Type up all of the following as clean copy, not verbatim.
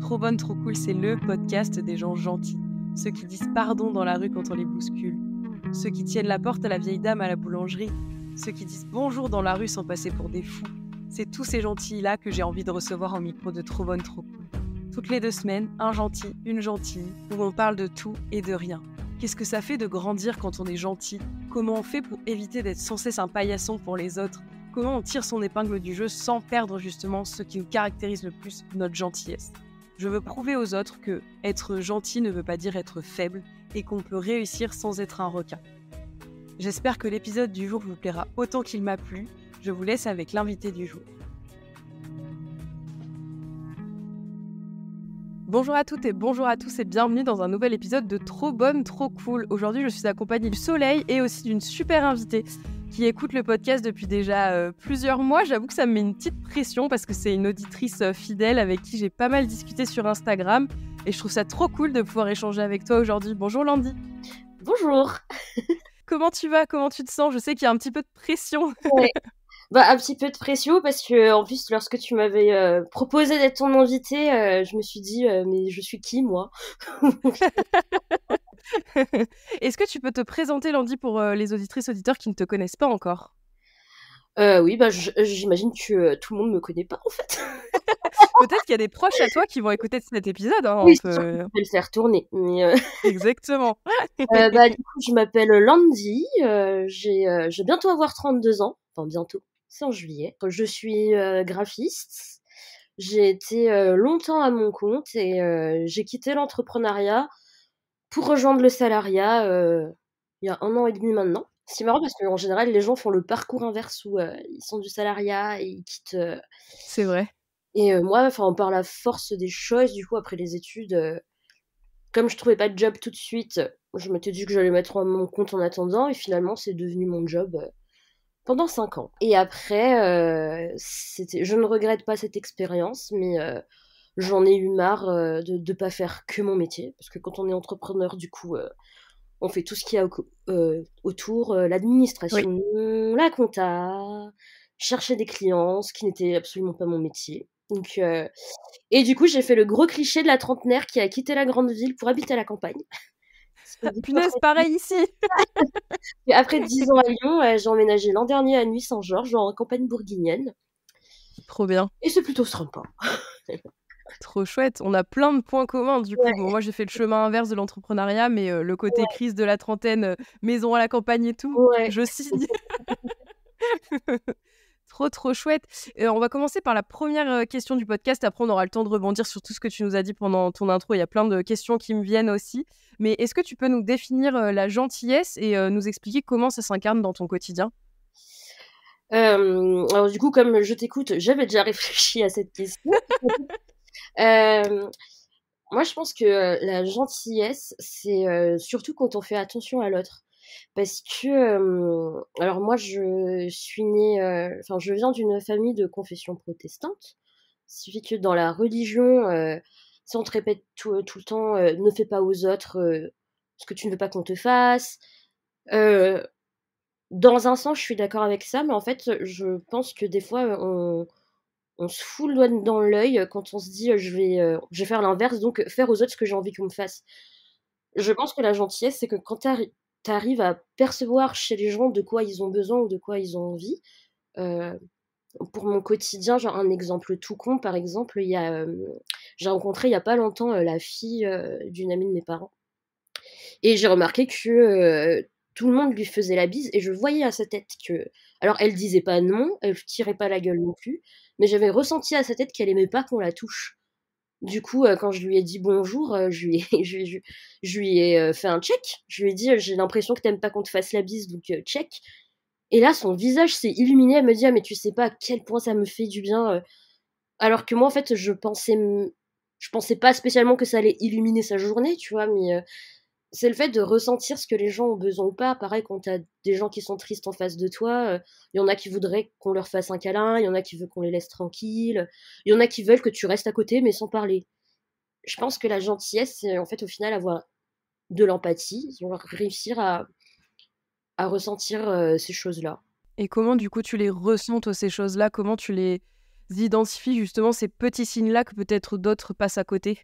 Trop bonne, trop cool, c'est le podcast des gens gentils. Ceux qui disent pardon dans la rue quand on les bouscule. Ceux qui tiennent la porte à la vieille dame à la boulangerie. Ceux qui disent bonjour dans la rue sans passer pour des fous. C'est tous ces gentils-là que j'ai envie de recevoir en micro de Trop bonne, trop cool. Toutes les 2 semaines, un gentil, une gentille, où on parle de tout et de rien. Qu'est-ce que ça fait de grandir quand on est gentil ? Comment on fait pour éviter d'être sans cesse un paillasson pour les autres ? Comment on tire son épingle du jeu sans perdre justement ce qui nous caractérise le plus, notre gentillesse ? Je veux prouver aux autres que être gentil ne veut pas dire être faible et qu'on peut réussir sans être un requin. J'espère que l'épisode du jour vous plaira autant qu'il m'a plu. Je vous laisse avec l'invité du jour. Bonjour à toutes et bonjour à tous et bienvenue dans un nouvel épisode de Trop bonne, trop cool. Aujourd'hui, je suis accompagnée du soleil et aussi d'une super invitée qui écoute le podcast depuis déjà plusieurs mois. J'avoue que ça me met une petite pression parce que c'est une auditrice fidèle avec qui j'ai pas mal discuté sur Instagram et je trouve ça trop cool de pouvoir échanger avec toi aujourd'hui. Bonjour Landy. Bonjour. Comment tu vas ? Comment tu te sens ? Je sais qu'il y a un petit peu de pression. Ouais. Un petit peu de pression parce que en plus lorsque tu m'avais proposé d'être ton invité, je me suis dit mais je suis qui moi ? Est-ce que tu peux te présenter Landy pour les auditrices auditeurs qui ne te connaissent pas encore ? Oui, j'imagine que tout le monde me connaît pas en fait. Peut-être qu'il y a des proches à toi qui vont écouter cet épisode. Oui, c'est sûr que je vais le faire tourner. Mais Exactement. du coup, je m'appelle Landy, j'ai bientôt avoir 32 ans, enfin bientôt, c'est en juillet. Je suis graphiste. J'ai été longtemps à mon compte et j'ai quitté l'entrepreneuriat pour rejoindre le salariat il y a 1 an et demi maintenant. C'est marrant parce qu'en général, les gens font le parcours inverse où ils sont du salariat et ils quittent. C'est vrai. Et moi, par la force des choses, du coup, après les études, comme je trouvais pas de job tout de suite, je m'étais dit que j'allais mettre mon compte en attendant et finalement, c'est devenu mon job pendant 5 ans. Et après, je ne regrette pas cette expérience, mais j'en ai eu marre de pas faire que mon métier. Parce que quand on est entrepreneur, du coup, on fait tout ce qu'il y a autour, l'administration, la compta, chercher des clients, ce qui n'était absolument pas mon métier. Donc, et du coup, j'ai fait le gros cliché de la trentenaire qui a quitté la grande ville pour habiter à la campagne. Punaise, pareil ici. Après 10 ans à Lyon, j'ai emménagé l'an dernier à Nuit-Saint-Georges, en campagne bourguignonne. Trop bien. Et c'est plutôt sympa. Trop chouette. On a plein de points communs du coup. Bon, moi, j'ai fait le chemin inverse de l'entrepreneuriat, mais le côté crise de la trentaine, maison à la campagne et tout, je signe. Trop chouette. On va commencer par la première question du podcast. Après, on aura le temps de rebondir sur tout ce que tu nous as dit pendant ton intro. Il y a plein de questions qui me viennent aussi. Mais est-ce que tu peux nous définir la gentillesse et nous expliquer comment ça s'incarne dans ton quotidien ? Alors du coup, comme je t'écoute, j'avais déjà réfléchi à cette question. Moi, je pense que la gentillesse, c'est surtout quand on fait attention à l'autre. Parce que, alors moi, je suis née, je viens d'une famille de confession protestante. Ce qui fait que dans la religion, si on te répète tout le temps, ne fais pas aux autres ce que tu ne veux pas qu'on te fasse. Dans un sens, je suis d'accord avec ça, mais en fait, je pense que des fois, on se fout le doigt dans l'œil quand on se dit je vais faire l'inverse, donc faire aux autres ce que j'ai envie qu'on me fasse. Je pense que la gentillesse, c'est que quand t'arrives à percevoir chez les gens de quoi ils ont besoin ou de quoi ils ont envie. Pour mon quotidien, genre un exemple tout con, par exemple, j'ai rencontré il y a pas longtemps la fille d'une amie de mes parents. Et j'ai remarqué que tout le monde lui faisait la bise et je voyais à sa tête que... Alors, elle disait pas non, elle tirait pas la gueule non plus, mais j'avais ressenti à sa tête qu'elle aimait pas qu'on la touche. Du coup, quand je lui ai dit bonjour, je lui ai fait un check. Je lui ai dit j'ai l'impression que t'aimes pas qu'on te fasse la bise, donc check. Et là, son visage s'est illuminé. Elle me dit ah mais tu sais pas à quel point ça me fait du bien. Alors que moi, en fait, je pensais pas spécialement que ça allait illuminer sa journée, tu vois, mais c'est le fait de ressentir ce que les gens ont besoin ou pas. Pareil, quand t'as des gens qui sont tristes en face de toi, y en a qui voudraient qu'on leur fasse un câlin, il y en a qui veulent qu'on les laisse tranquilles, il y en a qui veulent que tu restes à côté mais sans parler. Je pense que la gentillesse, c'est en fait au final avoir de l'empathie, réussir à ressentir ces choses-là. Et comment du coup tu les ressens, toi, ces choses-là ? Comment tu les identifies justement ces petits signes-là que peut-être d'autres passent à côté?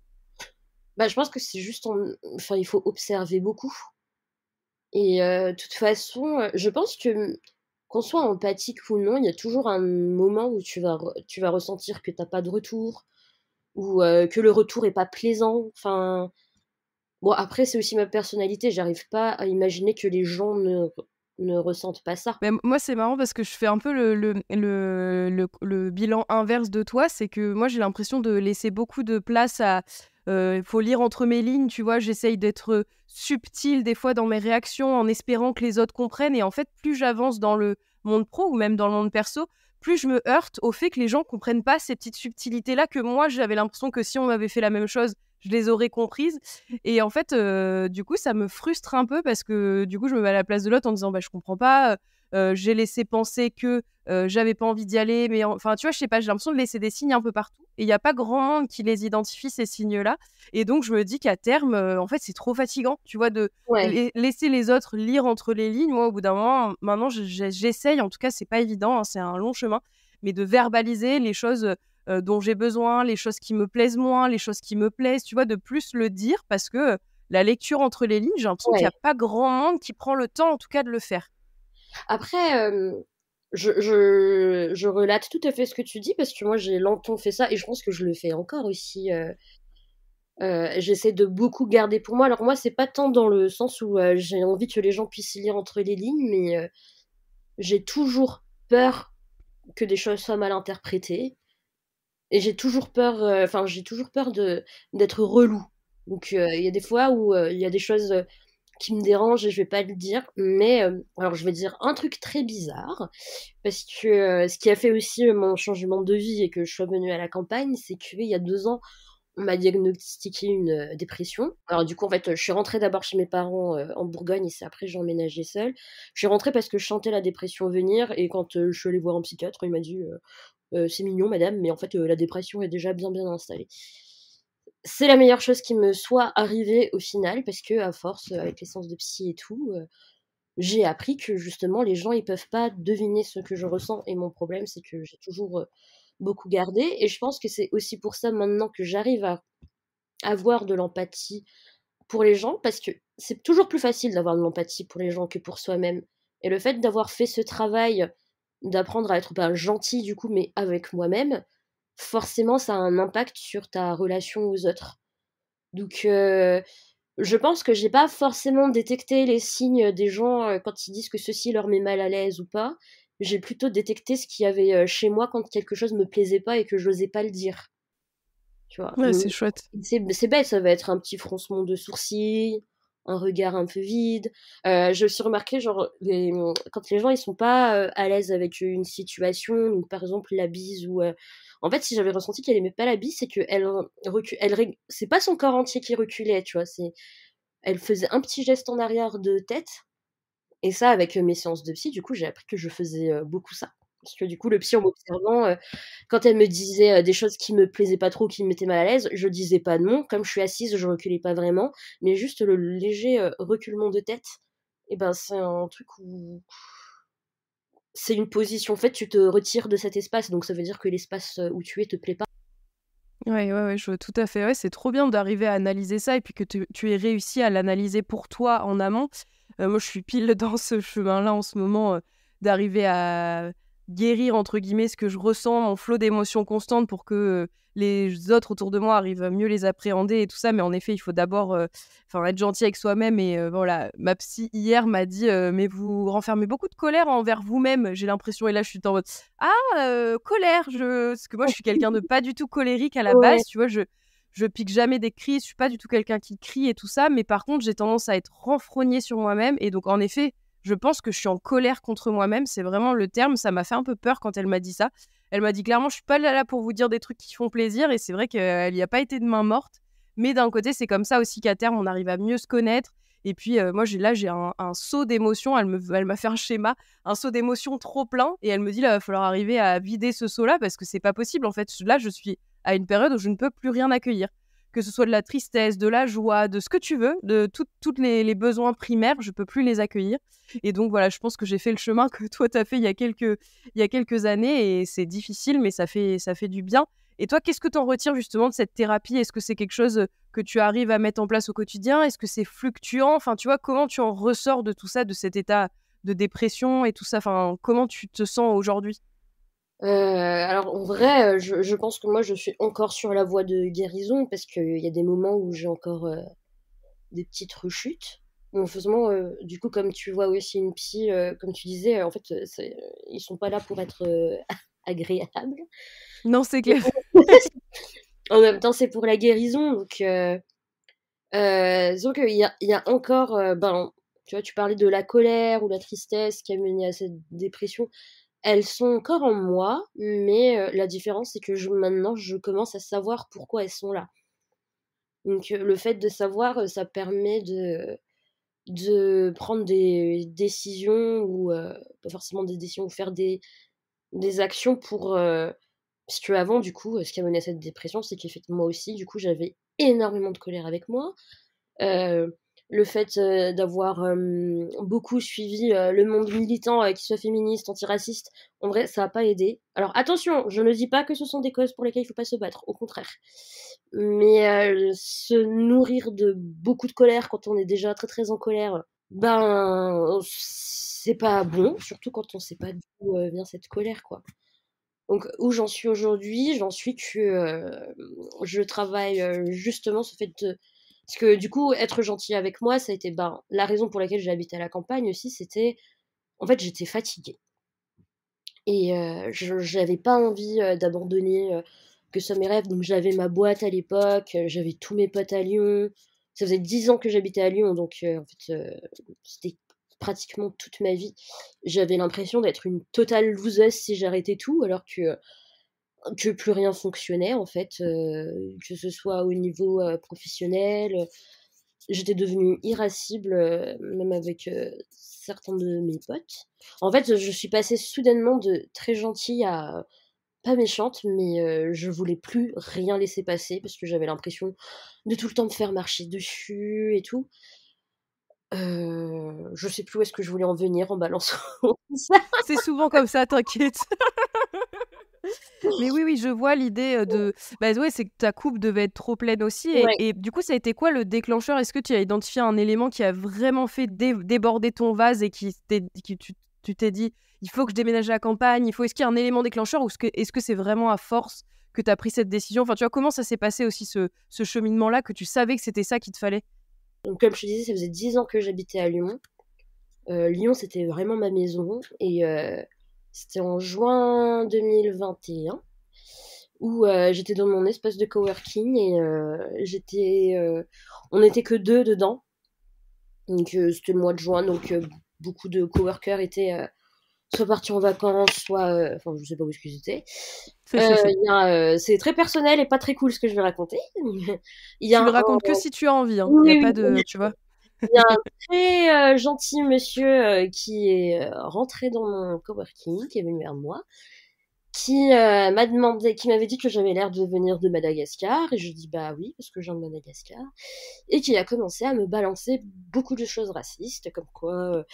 Bah, je pense que c'est juste enfin, il faut observer beaucoup et de toute façon, je pense que, qu'on soit empathique ou non, il y a toujours un moment où tu vas ressentir que tu as pas de retour ou que le retour est pas plaisant. Enfin, bon, après c'est aussi ma personnalité, j'arrive pas à imaginer que les gens ne ressentent pas ça. Mais moi, c'est marrant parce que je fais un peu le bilan inverse de toi. C'est que moi, j'ai l'impression de laisser beaucoup de place à. Il faut lire entre mes lignes, tu vois. J'essaye d'être subtile des fois dans mes réactions en espérant que les autres comprennent. Et en fait, plus j'avance dans le monde pro ou même dans le monde perso, plus je me heurte au fait que les gens comprennent pas ces petites subtilités-là que moi, j'avais l'impression que si on m'avait fait la même chose, je les aurais comprises. Et en fait, du coup, ça me frustre un peu parce que, du coup, je me mets à la place de l'autre en disant: «Bah, je comprends pas, j'ai laissé penser que, j'avais pas envie d'y aller», mais enfin, tu vois, je sais pas, j'ai l'impression de laisser des signes un peu partout et il y a pas grand monde qui les identifie ces signes-là et donc je me dis qu'à terme, en fait, c'est trop fatigant, tu vois, de Ouais, laisser les autres lire entre les lignes. Moi, au bout d'un moment, maintenant, j'essaye, en tout cas, c'est pas évident, hein, c'est un long chemin, mais de verbaliser les choses, dont j'ai besoin, les choses qui me plaisent moins, les choses qui me plaisent, tu vois? De plus le dire parce que, la lecture entre les lignes, j'ai l'impression qu'il y ouais. a pas grand monde qui prend le temps, en tout cas, de le faire. Après, je relate tout à fait ce que tu dis parce que moi j'ai longtemps fait ça et je pense que je le fais encore aussi, j'essaie de beaucoup garder pour moi. Alors moi, c'est pas tant dans le sens où, j'ai envie que les gens puissent lire entre les lignes, mais, j'ai toujours peur que des choses soient mal interprétées et j'ai toujours peur, enfin j'ai toujours peur d'être relou. Donc, il y a des fois où, il y a des choses, qui me dérangent et je vais pas le dire, mais, alors je vais dire un truc très bizarre parce que, ce qui a fait aussi, mon changement de vie et que je sois venue à la campagne, c'est qu'il y a 2 ans, on m'a diagnostiqué une, dépression. Alors du coup, en fait, je suis rentrée d'abord chez mes parents, en Bourgogne et c'est après j'ai emménagé seule. Je suis rentrée parce que je sentais la dépression venir et quand, je suis allée voir un psychiatre, il m'a dit: «C'est mignon madame, mais en fait, la dépression est déjà bien, bien installée». C'est la meilleure chose qui me soit arrivée au final parce qu'à force, avec les séances de psy et tout, j'ai appris que justement les gens ils peuvent pas deviner ce que je ressens et mon problème c'est que j'ai toujours, beaucoup gardé et je pense que c'est aussi pour ça maintenant que j'arrive à avoir de l'empathie pour les gens parce que c'est toujours plus facile d'avoir de l'empathie pour les gens que pour soi-même et le fait d'avoir fait ce travail, d'apprendre à être, ben, gentil du coup, mais avec moi-même, forcément ça a un impact sur ta relation aux autres. Donc je pense que j'ai pas forcément détecté les signes des gens, quand ils disent que ceci leur met mal à l'aise ou pas. J'ai plutôt détecté ce qu'il y avait, chez moi quand quelque chose me plaisait pas et que j'osais pas le dire, tu vois? Ouais, c'est chouette. C'est bête, ça va être un petit froncement de sourcils, un regard un peu vide. J'ai aussi remarqué genre quand les gens ils sont pas, à l'aise avec une situation, donc par exemple la bise ou, en fait si j'avais ressenti qu'elle aimait pas la bise, c'est qu'elle elle rég c'est pas son corps entier qui reculait, tu vois? Elle faisait un petit geste en arrière de tête et ça avec, mes séances de psy, du coup, j'ai appris que je faisais, beaucoup ça. Parce que du coup, le psy en m'observant, quand elle me disait, des choses qui me plaisaient pas trop, qui me mettaient mal à l'aise, je disais pas non. Comme je suis assise, je reculais pas vraiment, mais juste le léger, reculement de tête et ben, c'est un truc où c'est une position en fait, tu te retires de cet espace, donc ça veut dire que l'espace, où tu es te plaît pas. Ouais, ouais, ouais, je vois tout à fait. Ouais, c'est trop bien d'arriver à analyser ça et puis que tu aies réussi à l'analyser pour toi en amont. Moi, je suis pile dans ce chemin-là en ce moment, d'arriver à «guérir» entre guillemets ce que je ressens, mon flot d'émotions constantes pour que, les autres autour de moi arrivent à mieux les appréhender et tout ça. Mais en effet, il faut d'abord, enfin, être gentil avec soi-même et voilà. Ma psy hier m'a dit, «Mais vous renfermez beaucoup de colère envers vous-même, j'ai l'impression» et là, je suis en mode: «Ah, colère!» Parce que moi, je suis quelqu'un de pas du tout colérique à la Ouais, base, tu vois? Je pique jamais des crises, je suis pas du tout quelqu'un qui crie et tout ça, mais par contre, j'ai tendance à être renfrognée sur moi-même et donc en effet, je pense que je suis en colère contre moi-même, c'est vraiment le terme. Ça m'a fait un peu peur quand elle m'a dit ça. Elle m'a dit clairement: «Je suis pas là pour vous dire des trucs qui font plaisir» et c'est vrai qu'elle y a pas été de main morte, mais d'un côté, c'est comme ça aussi qu'à terme, on arrive à mieux se connaître et puis, moi, j'ai un saut d'émotions. Elle m'a fait un schéma, un saut d'émotions trop plein et elle me dit: «Là, va falloir arriver à vider ce seau-là parce que c'est pas possible en fait. Là, je suis à une période où je ne peux plus rien accueillir. que ce soit de la tristesse, de la joie, de ce que tu veux, de toutes les besoins primaires, je peux plus les accueillir. Et donc voilà, je pense que j'ai fait le chemin que toi t'as fait il y a quelques années, et c'est difficile, mais ça fait du bien. Et toi, qu'est-ce que tu en retires justement de cette thérapie? Est-ce que c'est quelque chose que tu arrives à mettre en place au quotidien? Est-ce que c'est fluctuant? Enfin, tu vois, comment tu en ressors de tout ça, de cet état de dépression et tout ça? Enfin, comment tu te sens aujourd'hui? Alors en vrai, je pense que moi je suis encore sur la voie de guérison parce qu'il y a des moments où j'ai encore des petites rechutes. Bon, heureusement, du coup, comme tu vois aussi une psy, comme tu disais, en fait, ils sont pas là pour être agréables. Non, c'est clair. En même temps, c'est pour la guérison, donc il y a encore, ben, tu vois, tu parlais de la colère ou la tristesse qui a mené à cette dépression. Elles sont encore en moi, mais la différence, c'est que maintenant, je commence à savoir pourquoi elles sont là. Donc le fait de savoir, ça permet de prendre des décisions ou pas forcément des décisions, ou faire des actions pour, parce qu'avant, du coup, ce qui a mené à cette dépression, c'est qu'effectivement, moi aussi, du coup, j'avais énormément de colère avec moi. Heu, le fait, d'avoir, beaucoup suivi, le monde militant, qu'il soit féministe, antiraciste, en vrai, ça a pas aidé. Alors attention, je ne dis pas que ce sont des causes pour lesquelles il faut pas se battre, au contraire. Mais, se nourrir de beaucoup de colère quand on est déjà très, très en colère, ben, c'est pas bon, surtout quand on sait pas d'où, vient cette colère, quoi. Donc où j'en suis aujourd'hui, j'en suis que, je travaille, justement ce fait de parce que du coup, être gentil avec moi, ça a été, ben, la raison pour laquelle j'ai habité à la campagne aussi, c'était en fait, j'étais fatiguée et je j'avais pas envie, d'abandonner, que ce soit mes rêves. Donc j'avais ma boîte à l'époque, j'avais tous mes potes à Lyon. Ça faisait 10 ans que j'habitais à Lyon, donc en fait, c'était pratiquement toute ma vie. J'avais l'impression d'être une totale loseuse si j'arrêtais tout, alors que plus rien fonctionnait en fait, que ce soit au niveau, professionnel. J'étais devenue irascible, même avec, certains de mes potes. En fait, je suis passée soudainement de très gentille à pas méchante, mais je voulais plus rien laisser passer parce que j'avais l'impression de tout le temps me faire marcher dessus et tout. Je sais plus où est-ce que je voulais en venir en balançant ça. C'est souvent comme ça, t'inquiète. Mais oui, oui, je vois l'idée de. Bah ouais, c'est que ta coupe devait être trop pleine aussi. Et, Ouais. et du coup, ça a été quoi le déclencheur? Est-ce que tu as identifié un élément qui a vraiment fait déborder ton vase et tu t'es dit, il faut que je déménage à la campagne, il faut. Est-ce qu'il y a un élément déclencheur ou est-ce que c'est vraiment à force que tu as pris cette décision? Enfin, tu vois, comment ça s'est passé aussi ce cheminement-là, que tu savais que c'était ça qu'il te fallait? Donc comme je te disais, ça faisait 10 ans que j'habitais à Lyon. Lyon, c'était vraiment ma maison et c'était en juin 2021 où j'étais dans mon espace de coworking et on n'était que 2 dedans. Donc c'était le mois de juin, donc beaucoup de coworkers étaient soit partis en vacances, soit enfin je sais pas où est-ce qu'ils étaient. C'est très personnel et pas très cool ce que je vais raconter. Il y Tu a le un racontes que si tu as envie, hein. Il y a Oui, pas oui, de, tu vois. il y a un très gentil monsieur qui est rentré dans mon coworking, qui est venu vers moi, qui m'avait dit que j'avais l'air de venir de Madagascar, et je dis bah oui, parce que je viens de Madagascar, et qui a commencé à me balancer beaucoup de choses racistes, comme quoi,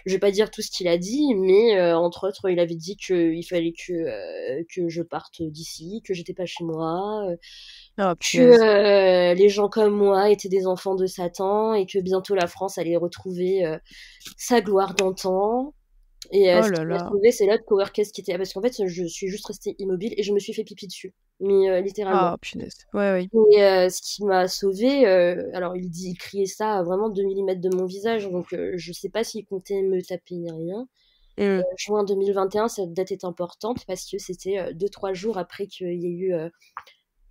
je vais pas dire tout ce qu'il a dit, mais entre autres, il avait dit qu'il fallait que je parte d'ici, que j'étais pas chez moi, Oh, que punaise. les gens comme moi étaient des enfants de Satan et que bientôt la France allait retrouver sa gloire d'antan. Et Oh ce là qui m'a là. sauvée, c'est l'autre coworker qui était. Parce qu'en fait, je suis juste restée immobile et je me suis fait pipi dessus. Mais littéralement. Ah, punaise. Ouais, oui. Et ce qui m'a sauvée, alors il criait ça à vraiment 2 millimètres de mon visage, donc je sais pas s'il comptait me taper ni rien. Mmh. Juin 2021, cette date est importante parce que c'était 2-3 jours après qu'il y ait eu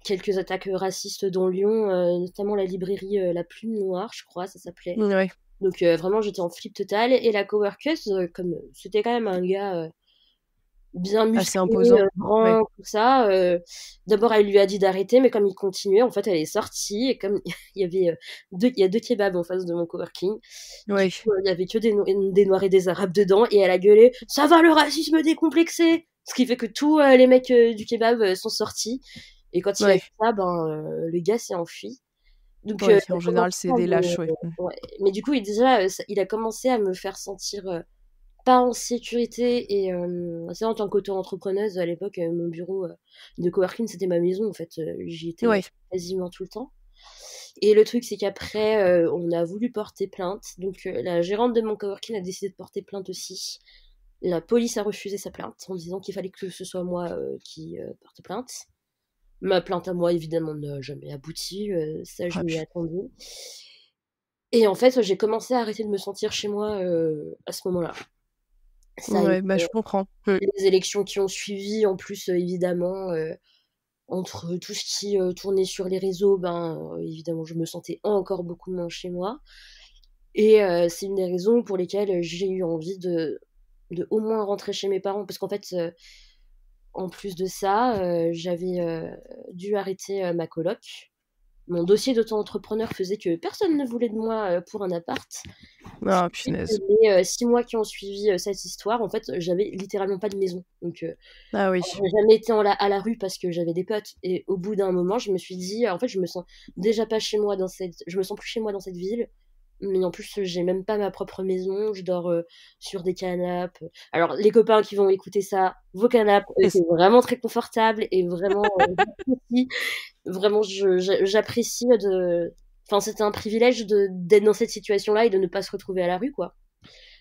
quelques attaques racistes dans Lyon, notamment la librairie La Plume Noire, je crois, ça s'appelait. Ouais. Donc vraiment, j'étais en flip total. Et la coworkeuse, comme c'était quand même un gars bien Assez musclé, imposant. Ouais. grand, tout ça, d'abord, elle lui a dit d'arrêter, mais comme il continuait, en fait, elle est sortie. Et comme il y avait il y a deux kebabs en face de mon coworking, du Ouais. coup, il y avait que des Noirs et des Arabes dedans. Et elle a gueulé: ça va le racisme décomplexé! Ce qui fait que tous les mecs du kebab sont sortis. Et quand il a Ouais. vu ça, le gars s'est enfui. Donc Oui, il a en général, commencé c'est à des me lâches, ouais. ouais, mais du coup, il a commencé à me faire sentir, pas en sécurité et c'est en tant qu'auto-entrepreneuse à l'époque, mon bureau, de coworking, c'était ma maison en fait, j'y étais, Ouais. quasiment tout le temps. Et le truc, c'est qu'après, on a voulu porter plainte. Donc, la gérante de mon coworking a décidé de porter plainte aussi. La police a refusé sa plainte en disant qu'il fallait que ce soit moi qui porte plainte. Ma plainte à moi, évidemment, n'a jamais abouti. Ça, je Ah, m'y attendais. Et en fait, j'ai commencé à arrêter de me sentir chez moi à ce moment-là. Ça a été ouais, bah, je comprends. les élections qui ont suivi, en plus, évidemment, entre tout ce qui tournait sur les réseaux, évidemment, je me sentais encore beaucoup moins chez moi. Et c'est une des raisons pour lesquelles j'ai eu envie de au moins rentrer chez mes parents. Parce qu'en fait, en plus de ça, j'avais dû arrêter ma coloc. Mon dossier d'auto-entrepreneur faisait que personne ne voulait de moi pour un appart. Ce Ah, qui fait que punaise. les 6 mois qui ont suivi cette histoire, en fait, j'avais littéralement pas de maison. Donc, Ah oui. j'ai jamais été à la rue parce que j'avais des potes. Et au bout d'un moment, je me suis dit, en fait, je me sens déjà pas chez moi je me sens plus chez moi dans cette ville. Mais en plus, j'ai même pas ma propre maison. Je dors sur des canapes. Alors, les copains qui vont écouter ça, vos canapes, c'est vraiment très confortable et vraiment, j'apprécie. Vraiment, j'apprécie Enfin, c'était un privilège d'être dans cette situation-là et de ne pas se retrouver à la rue, quoi.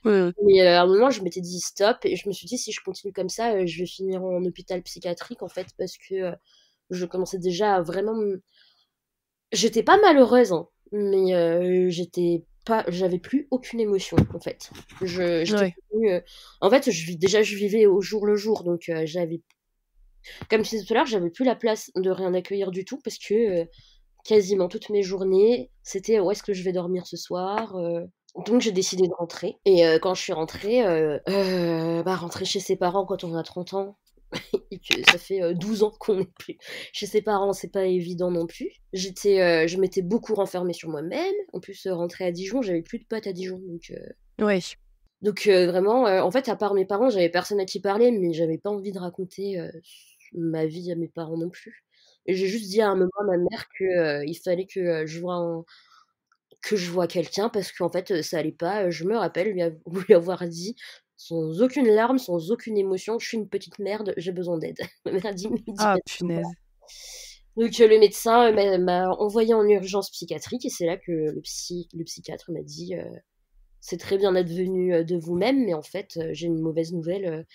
Mmh. Mais à un moment, je m'étais dit stop et je me suis dit si je continue comme ça, je vais finir en hôpital psychiatrique en fait parce que je commençais déjà à vraiment j'étais pas malheureuse hein, mais j'avais plus aucune émotion en fait. J'étais Ouais. devenue, en fait, je vivais au jour le jour donc j'avais comme je disais tout à l'heure, j'avais plus la place de rien accueillir du tout parce que quasiment toutes mes journées, c'était où est-ce que je vais dormir ce soir. Donc j'ai décidé de rentrer. Et quand je suis rentrée, rentrer chez ses parents quand on a 30 ans et que ça fait 12 ans qu'on n'est plus chez ses parents, c'est pas évident non plus. Je m'étais beaucoup renfermée sur moi-même. En plus, rentrer à Dijon, j'avais plus de potes à Dijon. Ouais. Donc vraiment, en fait, à part mes parents, j'avais personne à qui parler, mais j'avais pas envie de raconter ma vie à mes parents non plus. Et j'ai juste dit à un moment à ma mère que il fallait que je vois quelqu'un parce qu'en fait, ça allait pas. Je me rappelle lui avoir dit sans aucune larme, sans aucune émotion: «Je suis une petite merde, j'ai besoin d'aide». Ma mère a dit: «Mais dis Ah, pas ça». punaise. Donc le médecin m'a envoyée en urgence psychiatrique et c'est là que le psychiatre m'a dit: «C'est très bien d'être venu de vous-même, mais en fait, j'ai une mauvaise nouvelle,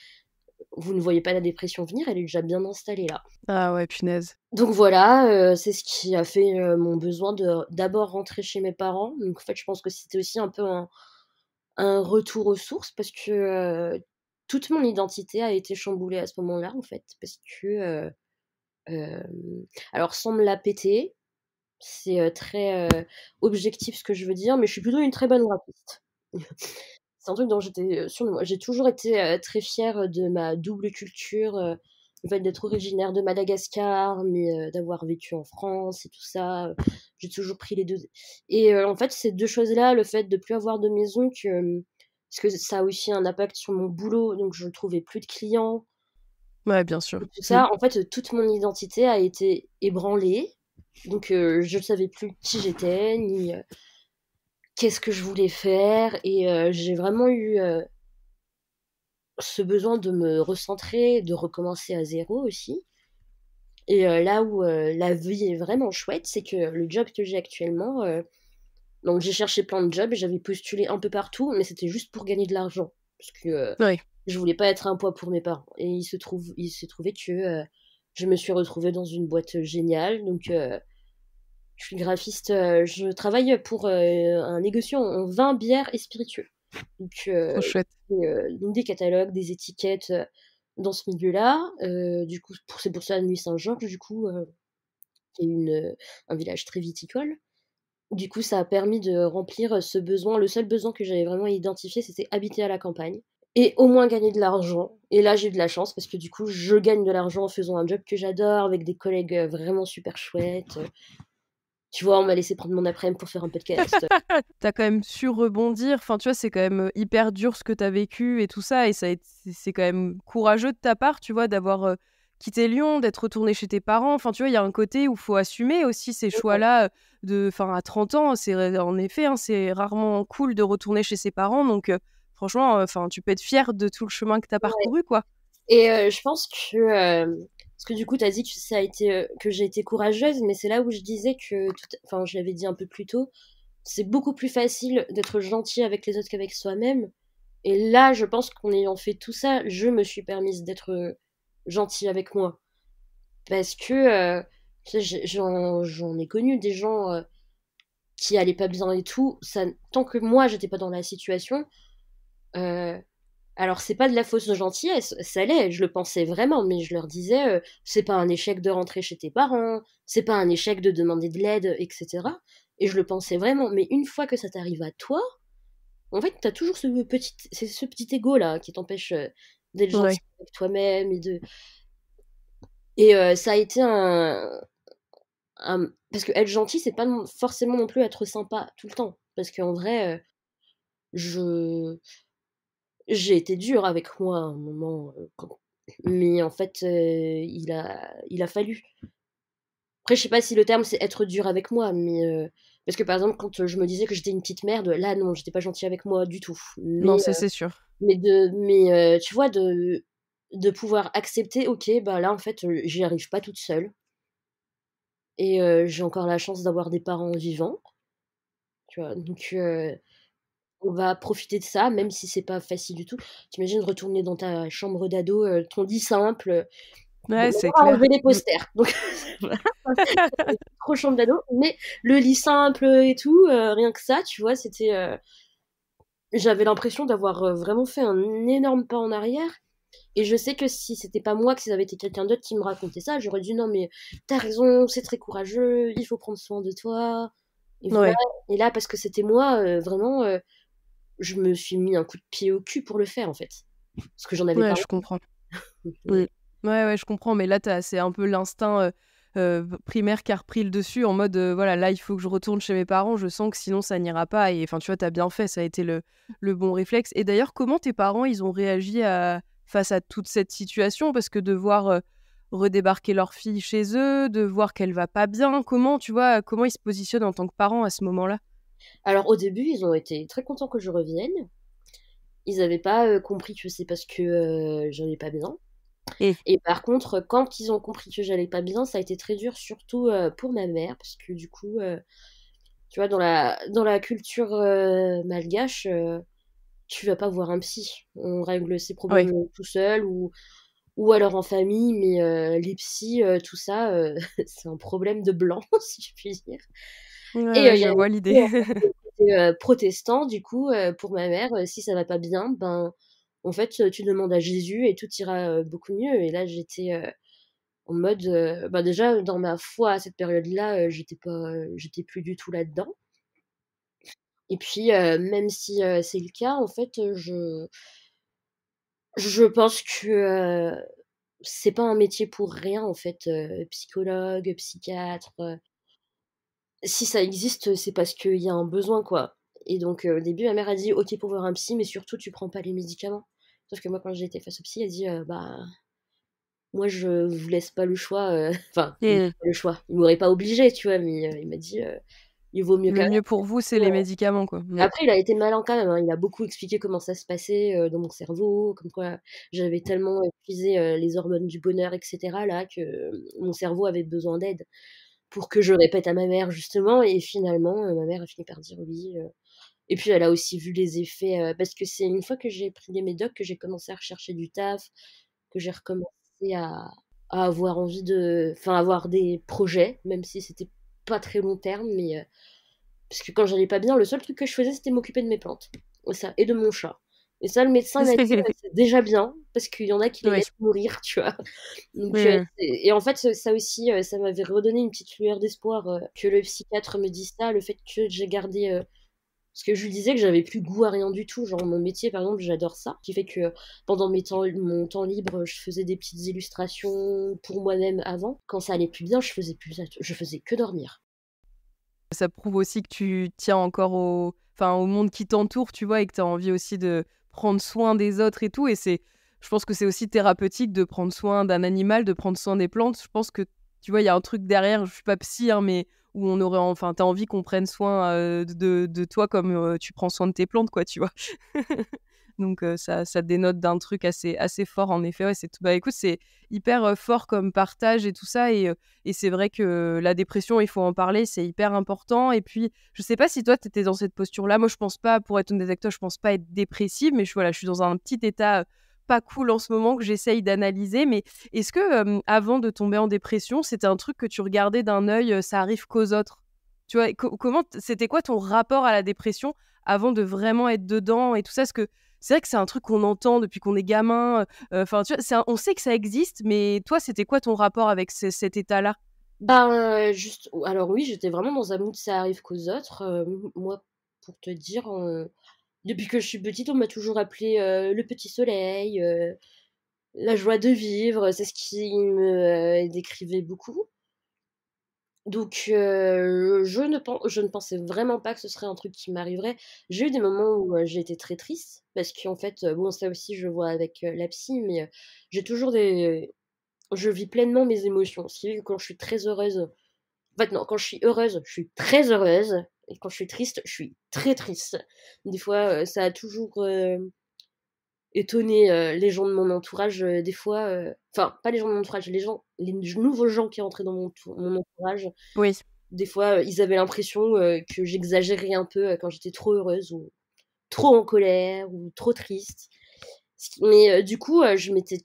vous ne voyez pas la dépression venir, elle est déjà bien installée là». Ah ouais, punaise. Donc voilà, c'est ce qui a fait mon besoin de d'abord rentrer chez mes parents. Donc en fait, je pense que c'était aussi un peu un retour aux sources parce que toute mon identité a été chamboulée à ce moment-là, en fait. Parce que, alors sans me la péter, c'est très objectif ce que je veux dire, mais je suis plutôt une très bonne graphiste. C'est un truc dont j'étais sûre de moi. J'ai toujours été très fière de ma double culture, le fait d'être originaire de Madagascar, mais d'avoir vécu en France et tout ça. J'ai toujours pris les deux. Et en fait, ces deux choses-là, le fait de plus avoir de maison, parce que ça a aussi un impact sur mon boulot, donc je ne trouvais plus de clients Ouais, bien sûr. et tout ça. En fait, toute mon identité a été ébranlée. Donc je ne savais plus qui j'étais, ni qu'est-ce que je voulais faire. Et j'ai vraiment eu ce besoin de me recentrer, de recommencer à zéro aussi. Et là où la vie est vraiment chouette, c'est que le job que j'ai actuellement, donc j'ai cherché plein de jobs, j'avais postulé un peu partout, mais c'était juste pour gagner de l'argent. Parce que Ouais. je voulais pas être un poids pour mes parents. Et il s'est trouvé que je me suis retrouvée dans une boîte géniale. Donc je suis graphiste, je travaille pour un négociant en vin, bière et spiritueux. Donc, Trop chouette. donc des catalogues, des étiquettes dans ce milieu-là. Du coup, c'est pour ça la Nuit Saint-Georges, du coup, qui est un village très viticole. Du coup, ça a permis de remplir ce besoin. Le seul besoin que j'avais vraiment identifié, c'était habiter à la campagne et au moins gagner de l'argent. Et là, j'ai eu de la chance parce que du coup, je gagne de l'argent en faisant un job que j'adore avec des collègues vraiment super chouettes. Tu vois, on m'a laissé prendre mon après-midi pour faire un podcast. Tu quand même su rebondir. Enfin, tu vois, c'est quand même hyper dur ce que tu as vécu et tout ça. Et c'est quand même courageux de ta part, tu vois, d'avoir quitter Lyon, d'être retourné chez tes parents. Enfin, tu vois, il y a un côté où il faut assumer aussi ces Ouais, choix-là, enfin, à 30 ans, en effet, hein, c'est rarement cool de retourner chez ses parents. Donc, franchement, enfin, tu peux être fière de tout le chemin que tu as ouais. parcouru, quoi. Et je pense que parce que du coup, tu as dit que ça a été que j'ai été courageuse, mais c'est là où je disais que enfin, je l'avais dit un peu plus tôt, c'est beaucoup plus facile d'être gentil avec les autres qu'avec soi-même. Et là, je pense qu'en ayant fait tout ça, je me suis permise d'être gentille avec moi. Parce que tu sais, j'en ai connu des gens qui allaient pas bien et tout. Ça, tant que moi, j'étais pas dans la situation, euh, alors c'est pas de la fausse gentillesse, ça l'est, je le pensais vraiment, mais je leur disais, c'est pas un échec de rentrer chez tes parents, c'est pas un échec de demander de l'aide, etc. Et je le pensais vraiment, mais une fois que ça t'arrive à toi, en fait, t'as toujours ce petit ego là qui t'empêche d'être gentil Ouais. avec toi-même et ça a été parce que être gentil, c'est pas forcément non plus être sympa tout le temps, parce qu'en vrai, je j'ai été dure avec moi à un moment, mais en fait, il a fallu. Après, je sais pas si le terme c'est être dur avec moi, mais parce que par exemple, quand je me disais que j'étais une petite merde, là non, j'étais pas gentille avec moi du tout. Non, ça, c'est sûr. Mais tu vois, de pouvoir accepter, ok, bah là en fait, j'y arrive pas toute seule. Et j'ai encore la chance d'avoir des parents vivants, tu vois. Donc on va profiter de ça, même si c'est pas facile du tout. T'imagines retourner dans ta chambre d'ado, ton lit simple, bon, Ouais, c'est on va clair. enlever les posters, donc voilà, trop chambre d'ado, mais le lit simple et tout, rien que ça, tu vois, c'était, j'avais l'impression d'avoir, vraiment fait un énorme pas en arrière. Et je sais que si c'était pas moi, que ça avait été quelqu'un d'autre qui me racontait ça, j'aurais dit non mais t'as raison, c'est très courageux, il faut prendre soin de toi. Et voilà. Ouais. Et là, parce que c'était moi, vraiment, je me suis mis un coup de pied au cul pour le faire en fait. Parce que j'en avais Ouais, pas je envie. comprends. Donc, Mmh. Ouais, ouais, je comprends, mais là, c'est un peu l'instinct, primaire qui a repris le dessus en mode, voilà, là, il faut que je retourne chez mes parents, je sens que sinon ça n'ira pas et enfin, tu vois, tu as bien fait, ça a été le bon réflexe et d'ailleurs, comment tes parents, ils ont réagi face à toute cette situation? Parce que de voir, redébarquer leur fille chez eux, de voir qu'elle va pas bien, comment, tu vois, comment ils se positionnent en tant que parents à ce moment-là? alors au début, ils ont été très contents que je revienne. Ils avaient pas compris que c'est parce que j'allais pas bien. Mmh. Et par contre, quand ils ont compris que j'allais pas bien, ça a été très dur, surtout pour ma mère, parce que du coup, tu vois, dans la culture malgache, tu vas pas voir un psy. On règle ses Ouais. problèmes tout seul ou alors en famille, mais les psys, tout ça, c'est un problème de blanc, si je puis dire. Ouais, Et ouais, il y je a vois aussi l'idée. le côté protestant, du coup, pour ma mère, si ça va pas bien, ben, en fait, tu demandes à Jésus et tout ira beaucoup mieux. Et là, j'étais en mode, bah, déjà, dans ma foi à cette période-là, j'étais plus du tout là-dedans. Et puis, même si c'est le cas, en fait, je pense que c'est pas un métier pour rien, en fait, psychologue, psychiatre. Si ça existe, c'est parce qu'il y a un besoin, quoi. Et donc, au début, ma mère a dit: «OK pour voir un psy, mais surtout tu prends pas les médicaments». Sauf que moi, quand j'ai été face au psy, elle dit: «Bah, moi, je vous laisse pas le choix, enfin, Mmh. pas le choix, il m'aurait pas obligé, tu vois?» Mais, il m'a dit: «Il vaut mieux quand Le même». mieux pour vous, c'est les médicaments, quoi. Mmh. Après, il a été malin quand même, hein. Il a beaucoup expliqué comment ça se passait, dans mon cerveau, comme quoi j'avais tellement épuisé, les hormones du bonheur et cetera là, que mon cerveau avait besoin d'aide pour que je répète à ma mère justement. Et finalement, ma mère a fini par dire oui, et puis elle a aussi vu les effets, parce que c'est une fois que j'ai pris des médocs que j'ai commencé à rechercher du taf, que j'ai recommencé à avoir envie enfin avoir des projets, même si c'était pas très long terme, mais parce que quand j'allais pas bien, le seul truc que je faisais, c'était m'occuper de mes plantes. Et ça, et de mon chat. Et ça, le médecin m'a dit, c'est déjà bien, parce qu'il y en a qui les Ouais. laissent mourir, tu vois. Donc, Mmh. et en fait, ça aussi, ça m'avait redonné une petite lueur d'espoir, que le psychiatre me dise ça, le fait que j'ai gardé. Parce que je lui disais que j'avais plus goût à rien du tout. Genre, mon métier, par exemple, j'adore ça. Ce qui fait que pendant mon temps libre, je faisais des petites illustrations pour moi-même avant. Quand ça allait plus bien, je faisais que dormir. Ça prouve aussi que tu tiens encore au monde qui t'entoure, tu vois? Et que tu as envie aussi de prendre soin des autres et tout et c'est je pense que c'est aussi thérapeutique de prendre soin d'un animal, de prendre soin des plantes. Je pense que, tu vois, il y a un truc derrière, je suis pas psy, hein, mais où on aurait enfin, tu as envie qu'on prenne soin, de toi comme, tu prends soin de tes plantes, quoi, tu vois? Donc ça dénote d'un truc assez fort en effet, ouais, c'est tout bah, écoute, c'est hyper, fort comme partage et tout ça et c'est vrai que la dépression, il faut en parler, c'est hyper important et puis je sais pas si toi, tu étais dans cette posture-là. Moi, je pense pas, pour être honnête avec toi, je pense pas être dépressive, mais voilà, je suis dans un petit état, pas cool en ce moment que j'essaye d'analyser. Mais est-ce que, avant de tomber en dépression, c'était un truc que tu regardais d'un œil, ça arrive qu'aux autres? Tu vois? Comment c'était quoi ton rapport à la dépression avant de vraiment être dedans et tout ça? Parce que c'est vrai que c'est un truc qu'on entend depuis qu'on est gamin, enfin, tu vois? On sait que ça existe, mais toi, c'était quoi ton rapport avec cet état-là? Ben, juste alors oui, j'étais vraiment dans un mood ça arrive qu'aux autres, moi, pour te dire, depuis que je suis petite, on m'a toujours appelée, le petit soleil, la joie de vivre, c'est ce qui me, décrivait beaucoup. Donc je ne pensais vraiment pas que ce serait un truc qui m'arriverait. J'ai eu des moments où, j'ai été très triste parce qu'en fait, bon ça aussi je vois avec, la psy, mais, j'ai toujours des je vis pleinement mes émotions. Ce qui fait que quand je suis très heureuse en fait non, quand je suis heureuse, je suis très heureuse et quand je suis triste, je suis très triste. Des fois, ça a toujours, étonné, les gens de mon entourage, des fois, enfin pas les gens de mon entourage, les nouveaux gens qui rentraient dans mon entourage. Oui. Des fois, ils avaient l'impression, que j'exagérais un peu, quand j'étais trop heureuse ou trop en colère ou trop triste. Mais, du coup, je m'étais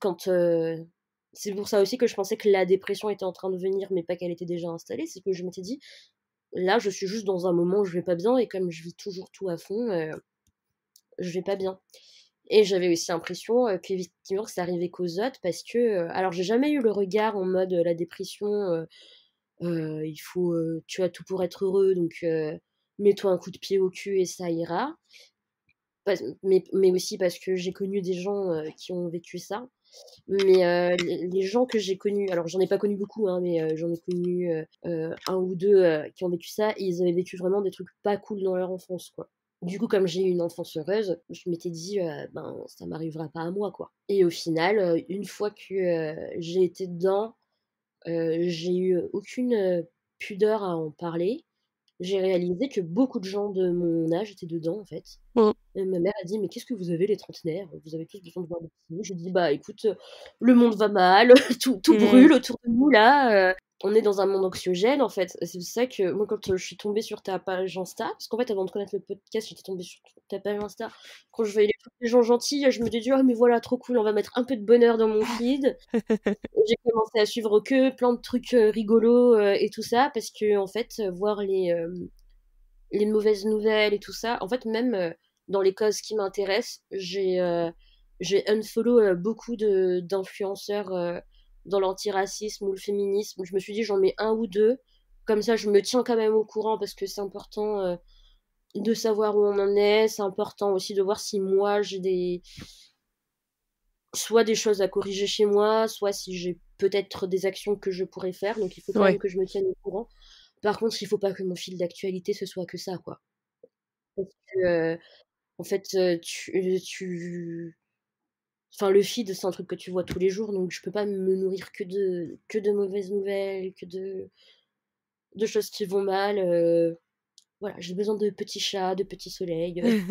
c'est pour ça aussi que je pensais que la dépression était en train de venir, mais pas qu'elle était déjà installée. C'est que je m'étais dit: «Là, je suis juste dans un moment où je vais pas bien et comme je vis toujours tout à fond, je vais pas bien». Et j'avais aussi l'impression, qu'effectivement que ça arrivait qu'aux autres parce que, alors j'ai jamais eu le regard en mode, la dépression, il faut, tu as tout pour être heureux donc mets-toi un coup de pied au cul et ça ira. Mais aussi parce que j'ai connu des gens, qui ont vécu ça. Mais les gens que j'ai connus, alors j'en ai pas connu beaucoup, hein, mais j'en ai connu, 1 ou 2 qui ont vécu ça et ils avaient vécu vraiment des trucs pas cool dans leur enfance, quoi. Du coup, comme j'ai eu une enfance heureuse, je m'étais dit, «Ben, ça m'arrivera pas à moi, quoi». Et au final, une fois que, j'ai été dedans, j'ai eu aucune, pudeur à en parler. J'ai réalisé que beaucoup de gens de mon âge étaient dedans, en fait. Mmh. Et ma mère a dit: «Mais qu'est-ce que vous avez les trentenaires? Vous avez tous besoin de voir le psy». Je dis: «Bah, écoute, le monde va mal, tout Mmh. brûle autour de nous là, on est dans un monde anxiogène, en fait». C'est pour ça que moi, quand, je suis tombée sur ta page Insta, parce qu'en fait, avant de connaître le podcast, j'étais tombée sur ta page Insta. Quand je voyais les trucs des gens gentils, je me suis dit: «Oh mais voilà, trop cool, on va mettre un peu de bonheur dans mon feed». Et j'ai commencé à suivre que plein de trucs, rigolos, et tout ça parce qu'en fait, voir les mauvaises nouvelles et tout ça. En fait, même, dans les causes qui m'intéressent, j'ai unfollow, beaucoup d'influenceurs, dans l'antiracisme ou le féminisme. Je me suis dit: «J'en mets un ou 2 comme ça je me tiens quand même au courant» parce que c'est important, de savoir où on en est. C'est important aussi de voir si moi j'ai soit des choses à corriger chez moi, soit si j'ai peut-être des actions que je pourrais faire, donc il faut quand même Ouais. que je me tienne au courant. Par contre, il faut pas que mon fil d'actualité ce soit que ça, quoi. Parce que, en fait, enfin, le feed, c'est un truc que tu vois tous les jours, donc je peux pas me nourrir que de mauvaises nouvelles, que de choses qui vont mal. Voilà, j'ai besoin de petits chats, de petits soleils, et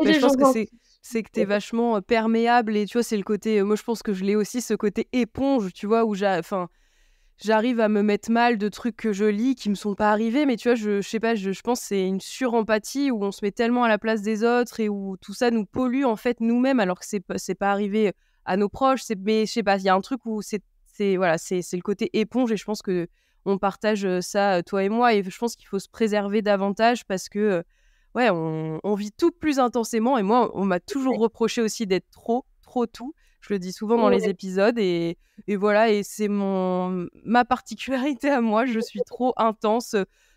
Mais de je gens pense que c'est gentils. c'est que tu es vachement, perméable et tu vois, c'est le côté, moi je pense que je l'ai aussi, ce côté éponge, tu vois? Où j'arrive à me mettre mal de trucs que je lis qui me sont pas arrivés, mais tu vois, je sais pas, je pense que c'est une surempathie où on se met tellement à la place des autres et où tout ça nous pollue, en fait, nous-mêmes, alors que c'est pas arrivé à nos proches. Mais je sais pas, il y a un truc où c'est voilà, c'est le côté éponge et je pense que on partage, ça, toi et moi et je pense qu'il faut se préserver davantage parce que, ouais, on vit tout plus intensément et moi, on m'a toujours Ouais, reproché aussi d'être trop tout. Je le dis souvent dans les ouais, épisodes et voilà et c'est ma particularité à moi. Je suis trop intense,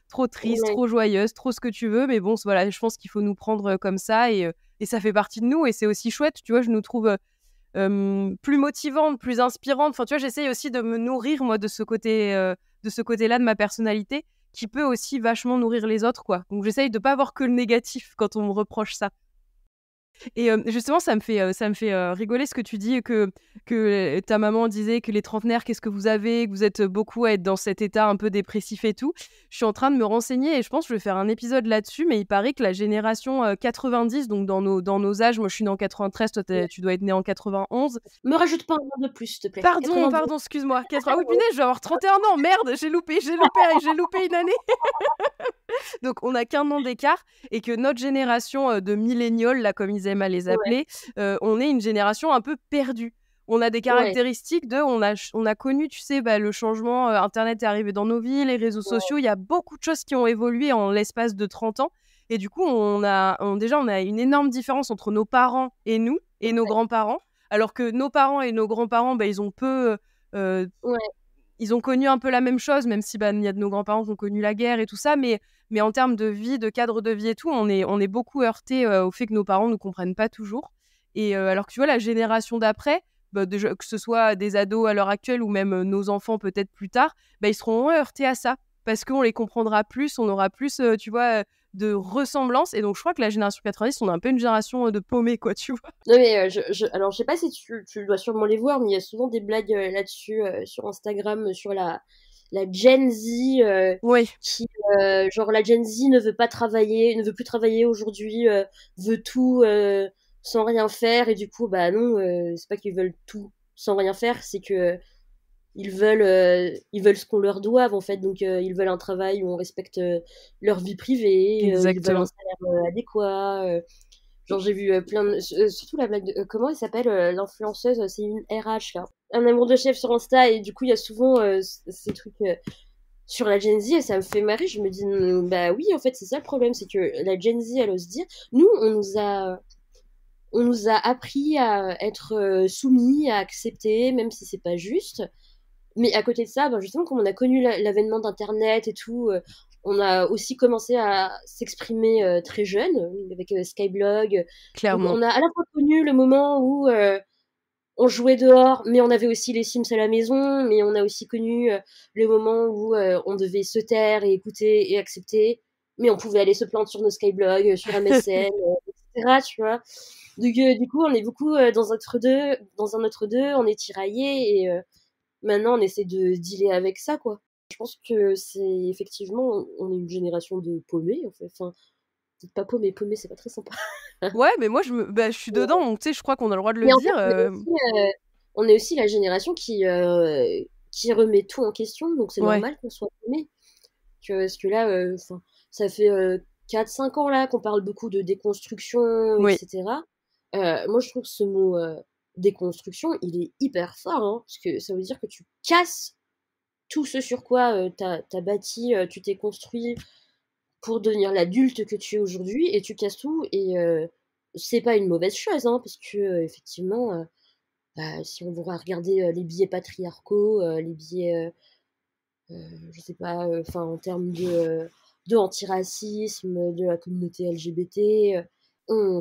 trop triste, ouais, trop joyeuse, trop ce que tu veux, mais bon, voilà, je pense qu'il faut nous prendre, comme ça et ça fait partie de nous et c'est aussi chouette, tu vois? Je nous trouve, plus motivante, plus inspirante. Enfin, tu vois, j'essaye aussi de me nourrir moi de ce côté-là de ma personnalité qui peut aussi vachement nourrir les autres, quoi. Donc j'essaye de pas voir que le négatif quand on me reproche ça. Et justement, ça me fait rigoler ce que tu dis, que ta maman disait que les trentenaires, qu'est-ce que vous avez? Que vous êtes beaucoup à être dans cet état un peu dépressif et tout. Je suis en train de me renseigner et je pense que je vais faire un épisode là-dessus, mais il paraît que la génération 90, donc dans nos âges, moi je suis née en 93, toi Ouais. tu dois être né en 91. Me rajoute pas un an de plus, s'il te plaît. Pardon, 92. pardon, excuse-moi. Ah oui, punaise, je vais avoir 31 ans, merde, j'ai loupé une année. Donc, on n'a qu'un an d'écart et que notre génération de millénials, là, comme ils aiment à les Ouais, appeler, on est une génération un peu perdue. On a des ouais, caractéristiques on a connu, tu sais, le changement, Internet est arrivé dans nos vies, les réseaux ouais, sociaux, il y a beaucoup de choses qui ont évolué en l'espace de 30 ans. Et du coup, déjà, on a une énorme différence entre nos parents et nous, et nos grands-parents. Alors que nos parents et nos grands-parents, ils ont euh, ouais, ils ont connu un peu la même chose, même si il y a de nos grands-parents qui ont connu la guerre et tout ça, mais en termes de vie, de cadre de vie et tout, on est beaucoup heurtés au fait que nos parents ne nous comprennent pas toujours. Et alors que tu vois, la génération d'après, déjà, que ce soit des ados à l'heure actuelle ou même nos enfants peut-être plus tard, ils seront heurtés à ça parce qu'on les comprendra plus, on aura plus, tu vois, de ressemblance. Et donc, je crois que la génération 90, on a un peu une génération de paumés, quoi, tu vois. non mais alors je sais pas si tu dois sûrement les voir, mais il y a souvent des blagues là-dessus sur Instagram sur la Gen Z Oui, qui genre la Gen Z ne veut pas travailler, ne veut plus travailler aujourd'hui, veut tout sans rien faire et du coup bah non c'est pas qu'ils veulent tout sans rien faire, c'est que ils veulent ce qu'on leur doive en fait, donc ils veulent un travail où on respecte leur vie privée, ils veulent un exactement. salaire adéquat. Genre, j'ai vu plein de. Surtout la blague de. Comment elle s'appelle l'influenceuse? C'est une RH, là. Un amour de chef sur Insta, et du coup, il y a souvent ces trucs sur la Gen Z, et ça me fait marrer. Je me dis, bah oui, en fait, c'est ça le problème, c'est que la Gen Z, elle ose dire. Nous, on nous a appris à être soumis, à accepter, même si c'est pas juste. Mais à côté de ça, ben justement, comme on a connu l'avènement d'Internet et tout, on a aussi commencé à s'exprimer très jeune, avec Skyblog. Donc Clairement. on a à la fois connu le moment où on jouait dehors, mais on avait aussi les Sims à la maison, mais on a aussi connu le moment où on devait se taire et écouter et accepter, mais on pouvait aller se plaindre sur nos Skyblog, sur MSN, etc. Tu vois. Donc du coup, on est beaucoup dans un autre deux, on est tiraillé et maintenant, on essaie de dealer avec ça, quoi. Je pense que c'est effectivement, on est une génération de paumés, en fait. Enfin, peut-être pas paumés, paumés, c'est pas très sympa. Ouais, mais moi, je suis dedans, donc tu sais, je crois qu'on a le droit de le Mais en fait, dire. on est aussi la génération qui remet tout en question, donc c'est Ouais, normal qu'on soit paumé. Parce que là, enfin, ça fait 4-5 ans là qu'on parle beaucoup de déconstruction, oui. etc. Moi, je trouve que ce mot déconstruction, il est hyper fort, hein, parce que ça veut dire que tu casses tout ce sur quoi t'as bâti, tu t'es construit pour devenir l'adulte que tu es aujourd'hui, et tu casses tout. Et c'est pas une mauvaise chose, hein, parce que effectivement, bah, si on va regarder les biais patriarcaux, les biais, je sais pas, enfin en termes de antiracisme, de la communauté LGBT,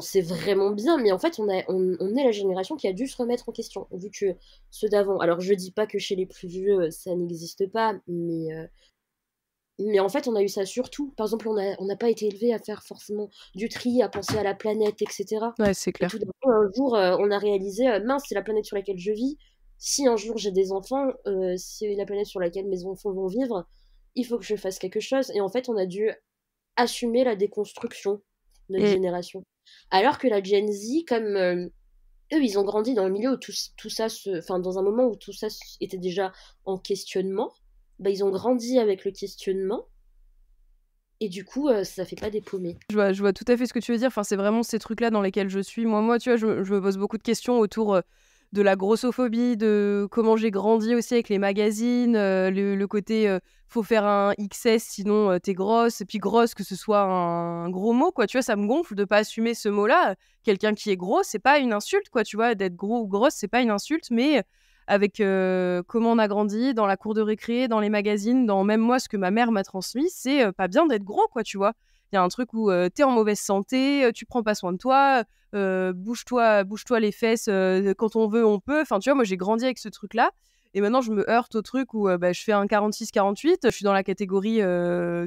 c'est vraiment bien, mais en fait, on est la génération qui a dû se remettre en question, vu que ceux d'avant. Alors, je dis pas que chez les plus vieux, ça n'existe pas, mais en fait, on a eu ça surtout. Par exemple, on n'a pas été élevé à faire forcément du tri, à penser à la planète, etc. Ouais, c'est Et clair. tout d'un coup, un jour, on a réalisé, mince, c'est la planète sur laquelle je vis. Si un jour j'ai des enfants, c'est la planète sur laquelle mes enfants vont vivre. Il faut que je fasse quelque chose. Et en fait, on a dû assumer la déconstruction, notre Et génération. Alors que la Gen Z, comme eux, ils ont grandi dans le milieu où enfin, dans un moment où tout ça était déjà en questionnement, bah, ils ont grandi avec le questionnement, et du coup, ça fait pas des paumés. je vois tout à fait ce que tu veux dire. Enfin, c'est vraiment ces trucs-là dans lesquels je suis. Moi, tu vois, je me pose beaucoup de questions autour de la grossophobie, de comment j'ai grandi aussi avec les magazines, le côté faut faire un XS sinon t'es grosse. Et puis grosse, que ce soit un gros mot, quoi. Tu vois, ça me gonfle de pas assumer ce mot-là. Quelqu'un qui est gros, c'est pas une insulte, quoi. Tu vois, d'être gros ou grosse, c'est pas une insulte, mais avec comment on a grandi, dans la cour de récré, dans les magazines, dans même moi, ce que ma mère m'a transmis, c'est pas bien d'être gros, quoi, tu vois. Il y a un truc où t'es en mauvaise santé, tu prends pas soin de toi, bouge-toi les fesses, quand on veut, on peut. Enfin, tu vois, moi, j'ai grandi avec ce truc-là. Et maintenant, je me heurte au truc où je fais un 46-48, je suis dans la catégorie,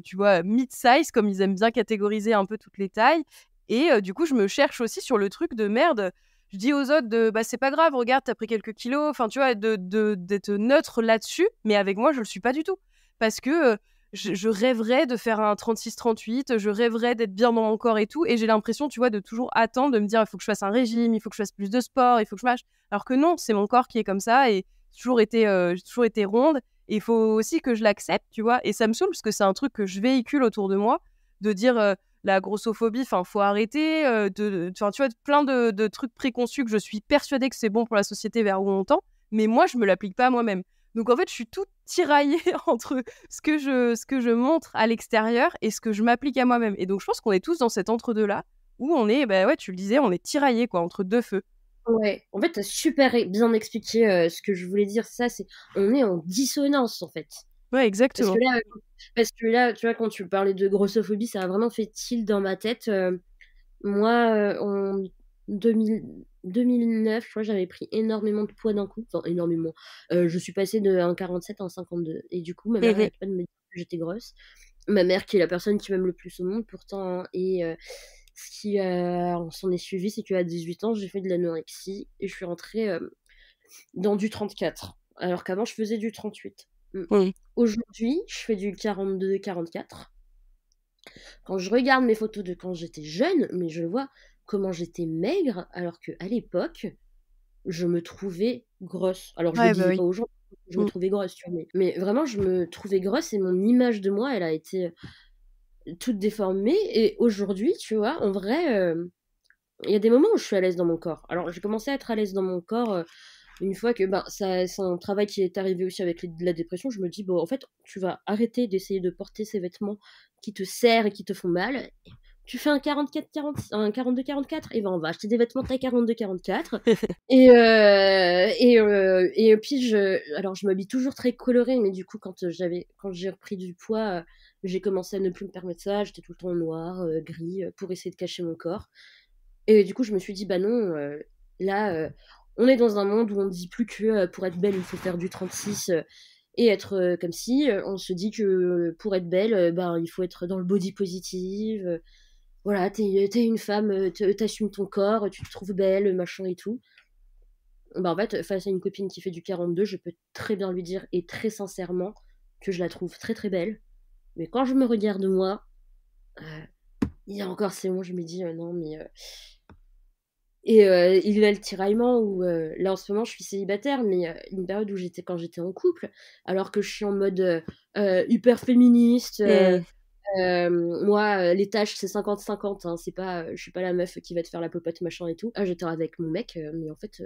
tu vois, mid-size, comme ils aiment bien catégoriser un peu toutes les tailles. Et du coup, je me cherche aussi sur le truc de merde. Je dis aux autres de bah c'est pas grave, regarde, t'as pris quelques kilos. Enfin, tu vois, d'être neutre là-dessus. Mais avec moi, je le suis pas du tout. Parce que je rêverais de faire un 36-38, je rêverais d'être bien dans mon corps et tout. Et j'ai l'impression, tu vois, de toujours attendre, de me dire il faut que je fasse un régime, il faut que je fasse plus de sport, il faut que je mâche. Alors que non, c'est mon corps qui est comme ça et j'ai toujours été ronde. Et il faut aussi que je l'accepte, tu vois. Et ça me saoule parce que c'est un truc que je véhicule autour de moi, de dire la grossophobie, enfin, faut arrêter. Tu vois, plein de trucs préconçus que je suis persuadée que c'est bon pour la société vers où on tend, mais moi, je me l'applique pas à moi-même. Donc, en fait, je suis toute tiraillée entre ce que je montre à l'extérieur et ce que je m'applique à moi-même. Et donc, je pense qu'on est tous dans cet entre-deux-là où on est, bah ouais, tu le disais, on est tiraillés, quoi, entre deux feux. Ouais, en fait, t'as super bien expliqué ce que je voulais dire. Ça, c'est on est en dissonance en fait. Ouais, Parce que exactement. là, parce que là, tu vois, quand tu parlais de grossophobie, ça a vraiment fait tilt dans ma tête. Moi, en 2009, je crois, j'avais pris énormément de poids d'un coup. Enfin, énormément. Je suis passée de 1,47 à 1,52. Et du coup, ma mère Mhm. n'arrête pas de me dire que j'étais grosse. Ma mère, qui est la personne qui m'aime le plus au monde, pourtant, hein, et ce qui s'en est suivi, c'est qu'à 18 ans, j'ai fait de l'anorexie et je suis rentrée dans du 34, alors qu'avant, je faisais du 38. Mhm. Aujourd'hui, je fais du 42-44. Quand je regarde mes photos de quand j'étais jeune, mais je vois comment j'étais maigre, alors qu'à l'époque, je me trouvais grosse. Alors, je le Ouais, bah disais oui. pas aux gens, je me Mhm. trouvais grosse, tu vois, mais vraiment, je me trouvais grosse et mon image de moi, elle a été toute déformée. Et aujourd'hui, tu vois, en vrai, il y a des moments où je suis à l'aise dans mon corps. Alors, j'ai commencé à être à l'aise dans mon corps une fois que ben, ça, c'est un travail qui est arrivé aussi avec la dépression. Je me dis, bon, en fait, tu vas arrêter d'essayer de porter ces vêtements qui te serrent et qui te font mal. Tu fais un 44-40, un 42-44, et ben on va acheter des vêtements taille 42-44. Et puis, alors je m'habille toujours très colorée, mais du coup, quand j'ai repris du poids, j'ai commencé à ne plus me permettre ça. J'étais tout le temps en noir, gris, pour essayer de cacher mon corps. Et du coup, je me suis dit, bah non, là, on est dans un monde où on ne dit plus que pour être belle, il faut faire du 36 et être comme si. On se dit que pour être belle, ben, il faut être dans le body positive. Voilà, t'es une femme, t'assumes ton corps, tu te trouves belle, machin et tout. Bah, en fait, face à une copine qui fait du 42, je peux très bien lui dire, et très sincèrement, que je la trouve très très belle. Mais quand je me regarde moi, il y a encore ces mots, je me dis, non, mais et il y a le tiraillement où là en ce moment je suis célibataire, mais une période où quand j'étais en couple, alors que je suis en mode hyper féministe. Mhm. Moi, les tâches c'est 50-50, hein, c'est pas, je suis pas la meuf qui va te faire la popote machin et tout. Ah, j'étais avec mon mec, mais en fait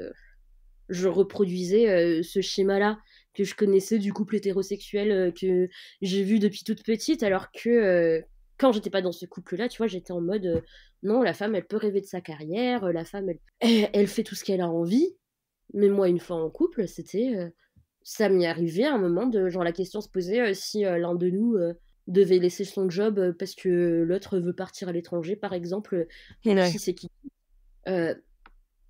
je reproduisais ce schéma-là que je connaissais du couple hétérosexuel que j'ai vu depuis toute petite, alors que quand j'étais pas dans ce couple-là, tu vois, j'étais en mode non, la femme, elle peut rêver de sa carrière, la femme, elle fait tout ce qu'elle a envie. Mais moi, une fois en couple, ça m'y arrivait à un moment de genre la question se posait si l'un de nous devait laisser son job parce que l'autre veut partir à l'étranger, par exemple, Ouais. qui c'est qui. Euh,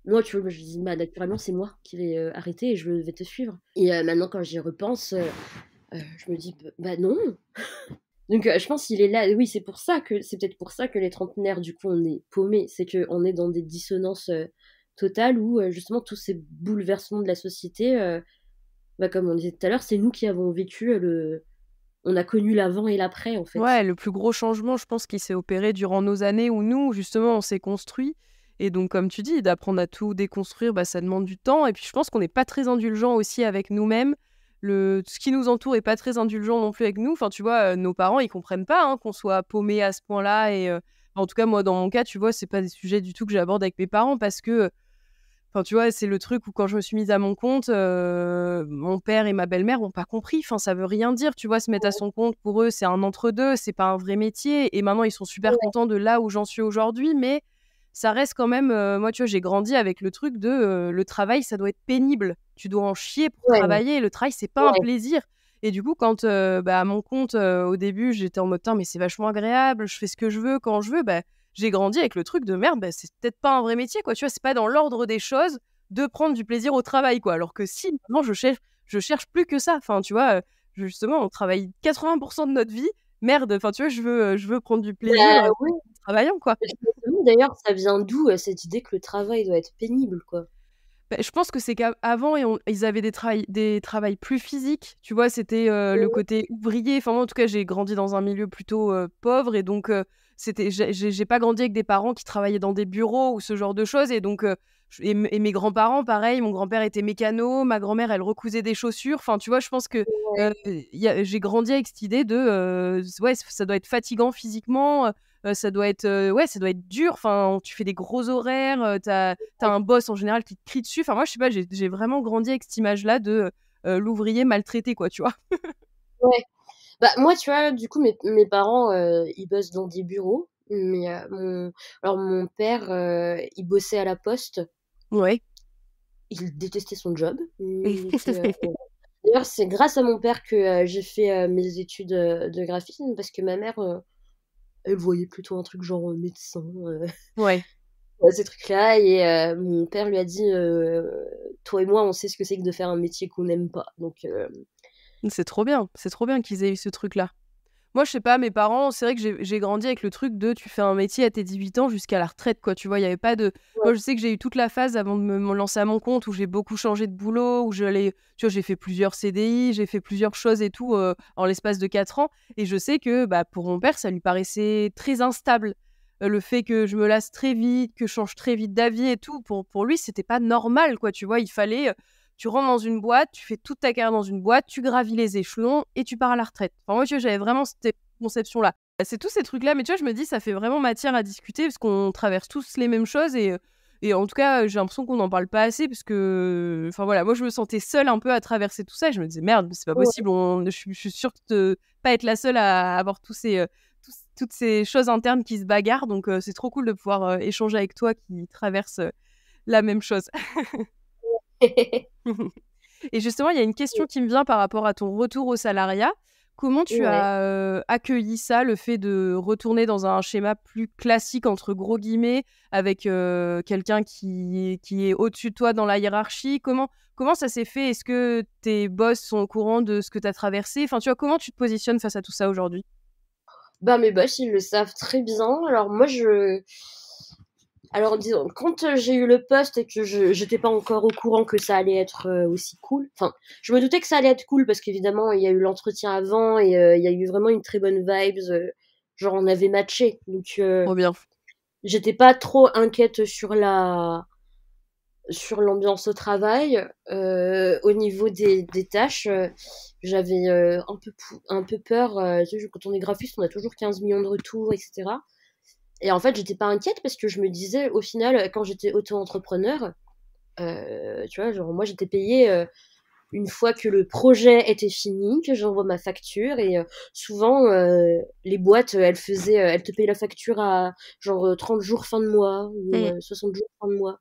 Moi, tu vois, je dis, bah, naturellement, c'est moi qui vais arrêter et je vais te suivre. Et maintenant, quand j'y repense, je me dis, bah non. Donc, je pense qu'il est là. Oui, c'est peut-être pour ça que les trentenaires, du coup, on est paumés. C'est qu'on est dans des dissonances totales où, justement, tous ces bouleversements de la société, bah, comme on disait tout à l'heure, c'est nous qui avons vécu on a connu l'avant et l'après, en fait. Ouais, le plus gros changement, je pense, qui s'est opéré durant nos années où nous, justement, on s'est construit. Et donc, comme tu dis, d'apprendre à tout déconstruire, bah, ça demande du temps. Et puis, je pense qu'on n'est pas très indulgent aussi avec nous-mêmes. Ce qui nous entoure est pas très indulgent non plus avec nous. Enfin, tu vois, nos parents, ils comprennent pas hein, qu'on soit paumé à ce point-là. Et en tout cas, moi, dans mon cas, tu vois, c'est pas des sujets du tout que j'aborde avec mes parents parce que enfin, tu vois, c'est le truc où quand je me suis mise à mon compte, mon père et ma belle-mère n'ont pas compris. Enfin, ça veut rien dire, tu vois, se mettre à son compte, pour eux, c'est un entre-deux, c'est pas un vrai métier. Et maintenant, ils sont super Ouais, contents de là où j'en suis aujourd'hui, mais ça reste quand même, moi, tu vois, j'ai grandi avec le truc de le travail, ça doit être pénible. Tu dois en chier pour ouais, travailler. Le travail, c'est pas un ouais. plaisir. Et du coup, quand bah, à mon compte, au début, j'étais en mode, mais c'est vachement agréable, je fais ce que je veux quand je veux, bah, j'ai grandi avec le truc de merde, bah, c'est peut-être pas un vrai métier, quoi. Tu vois, c'est pas dans l'ordre des choses de prendre du plaisir au travail, quoi. Alors que si, maintenant, je cherche plus que ça. Enfin, tu vois, justement, on travaille 80% de notre vie. Merde, enfin, tu vois, je veux prendre du plaisir Bah, oui. en travaillant, quoi. d'ailleurs, ça vient d'où, cette idée que le travail doit être pénible, quoi? Bah, je pense que c'est qu'avant ils avaient des travails plus physiques, tu vois? C'était, le Mmh. côté ouvrier. Enfin moi, en tout cas, j'ai grandi dans un milieu plutôt, pauvre et donc c'était j'ai pas grandi avec des parents qui travaillaient dans des bureaux ou ce genre de choses et donc j et mes grands-parents pareil, mon grand-père était mécano, ma grand-mère elle recousait des chaussures. Enfin, tu vois? Je pense que, Ouais, j'ai grandi avec cette idée de, ouais, ça doit être fatigant physiquement, ça doit être, ouais, ça doit être dur. Enfin, tu fais des gros horaires, tu un boss en général qui te crie dessus. Enfin moi, je sais pas, j'ai vraiment grandi avec cette image-là de, l'ouvrier maltraité quoi, tu vois? ouais. Bah, moi, tu vois, du coup, mes parents, ils bossent dans des bureaux, mais mon père, il bossait à la poste. Ouais. Il détestait son job, il était, d'ailleurs, c'est grâce à mon père que, j'ai fait, mes études, de graphisme parce que ma mère, elle voyait plutôt un truc genre, médecin, Ouais. ouais, ces trucs-là et mon père lui a dit, «Toi et moi, on sait ce que c'est que de faire un métier qu'on n'aime pas», donc C'est trop bien qu'ils aient eu ce truc-là. Moi, je sais pas, mes parents, c'est vrai que j'ai grandi avec le truc de tu fais un métier à tes 18 ans jusqu'à la retraite, quoi, tu vois? Il y avait pas de ouais, moi, je sais que j'ai eu toute la phase avant de me lancer à mon compte où j'ai beaucoup changé de boulot, où j'allais tu vois, j'ai fait plusieurs CDI, j'ai fait plusieurs choses et tout, en l'espace de 4 ans et je sais que, bah, pour mon père, ça lui paraissait très instable. Le fait que je me lasse très vite, que je change très vite d'avis et tout, pour lui, c'était pas normal, quoi, tu vois? Il fallait, tu rentres dans une boîte, tu fais toute ta carrière dans une boîte, tu gravis les échelons et tu pars à la retraite. Enfin, moi, tu vois, j'avais vraiment cette conception-là. C'est tous ces trucs-là, mais tu vois, je me dis, ça fait vraiment matière à discuter parce qu'on traverse tous les mêmes choses et en tout cas, j'ai l'impression qu'on n'en parle pas assez parce que, enfin voilà, moi, je me sentais seule un peu à traverser tout ça. Je me disais, merde, c'est pas ouais, possible. Je suis sûre de pas être la seule à avoir toutes ces choses internes qui se bagarrent. Donc, c'est trop cool de pouvoir échanger avec toi qui traverse la même chose. Et justement, il y a une question qui me vient par rapport à ton retour au salariat. Comment tu ouais. as, accueilli ça, le fait de retourner dans un schéma plus «classique» entre gros guillemets, avec, quelqu'un qui est au-dessus de toi dans la hiérarchie? Comment ça s'est fait? Est-ce que tes boss sont au courant de ce que tu as traversé? Enfin, tu vois, comment tu te positionnes face à tout ça aujourd'hui? Bah, mes boss, ils le savent très bien. Alors disons, quand, j'ai eu le poste et que j'étais pas encore au courant que ça allait être, aussi cool, enfin, je me doutais que ça allait être cool parce qu'évidemment, il y a eu l'entretien avant et il y a eu vraiment une très bonne vibes, genre on avait matché. Donc Trop bien. j'étais pas trop inquiète sur l'ambiance au travail. Au niveau des tâches, j'avais, un peu peur, tu sais, quand on est graphiste, on a toujours 15 millions de retours et cetera. Et en fait, j'étais pas inquiète parce que je me disais, au final, quand j'étais auto-entrepreneur, tu vois, genre moi j'étais payée, une fois que le projet était fini, que j'envoie ma facture et souvent, les boîtes, elles te payaient la facture à genre, 30 jours fin de mois ou Mmh. 60 jours fin de mois.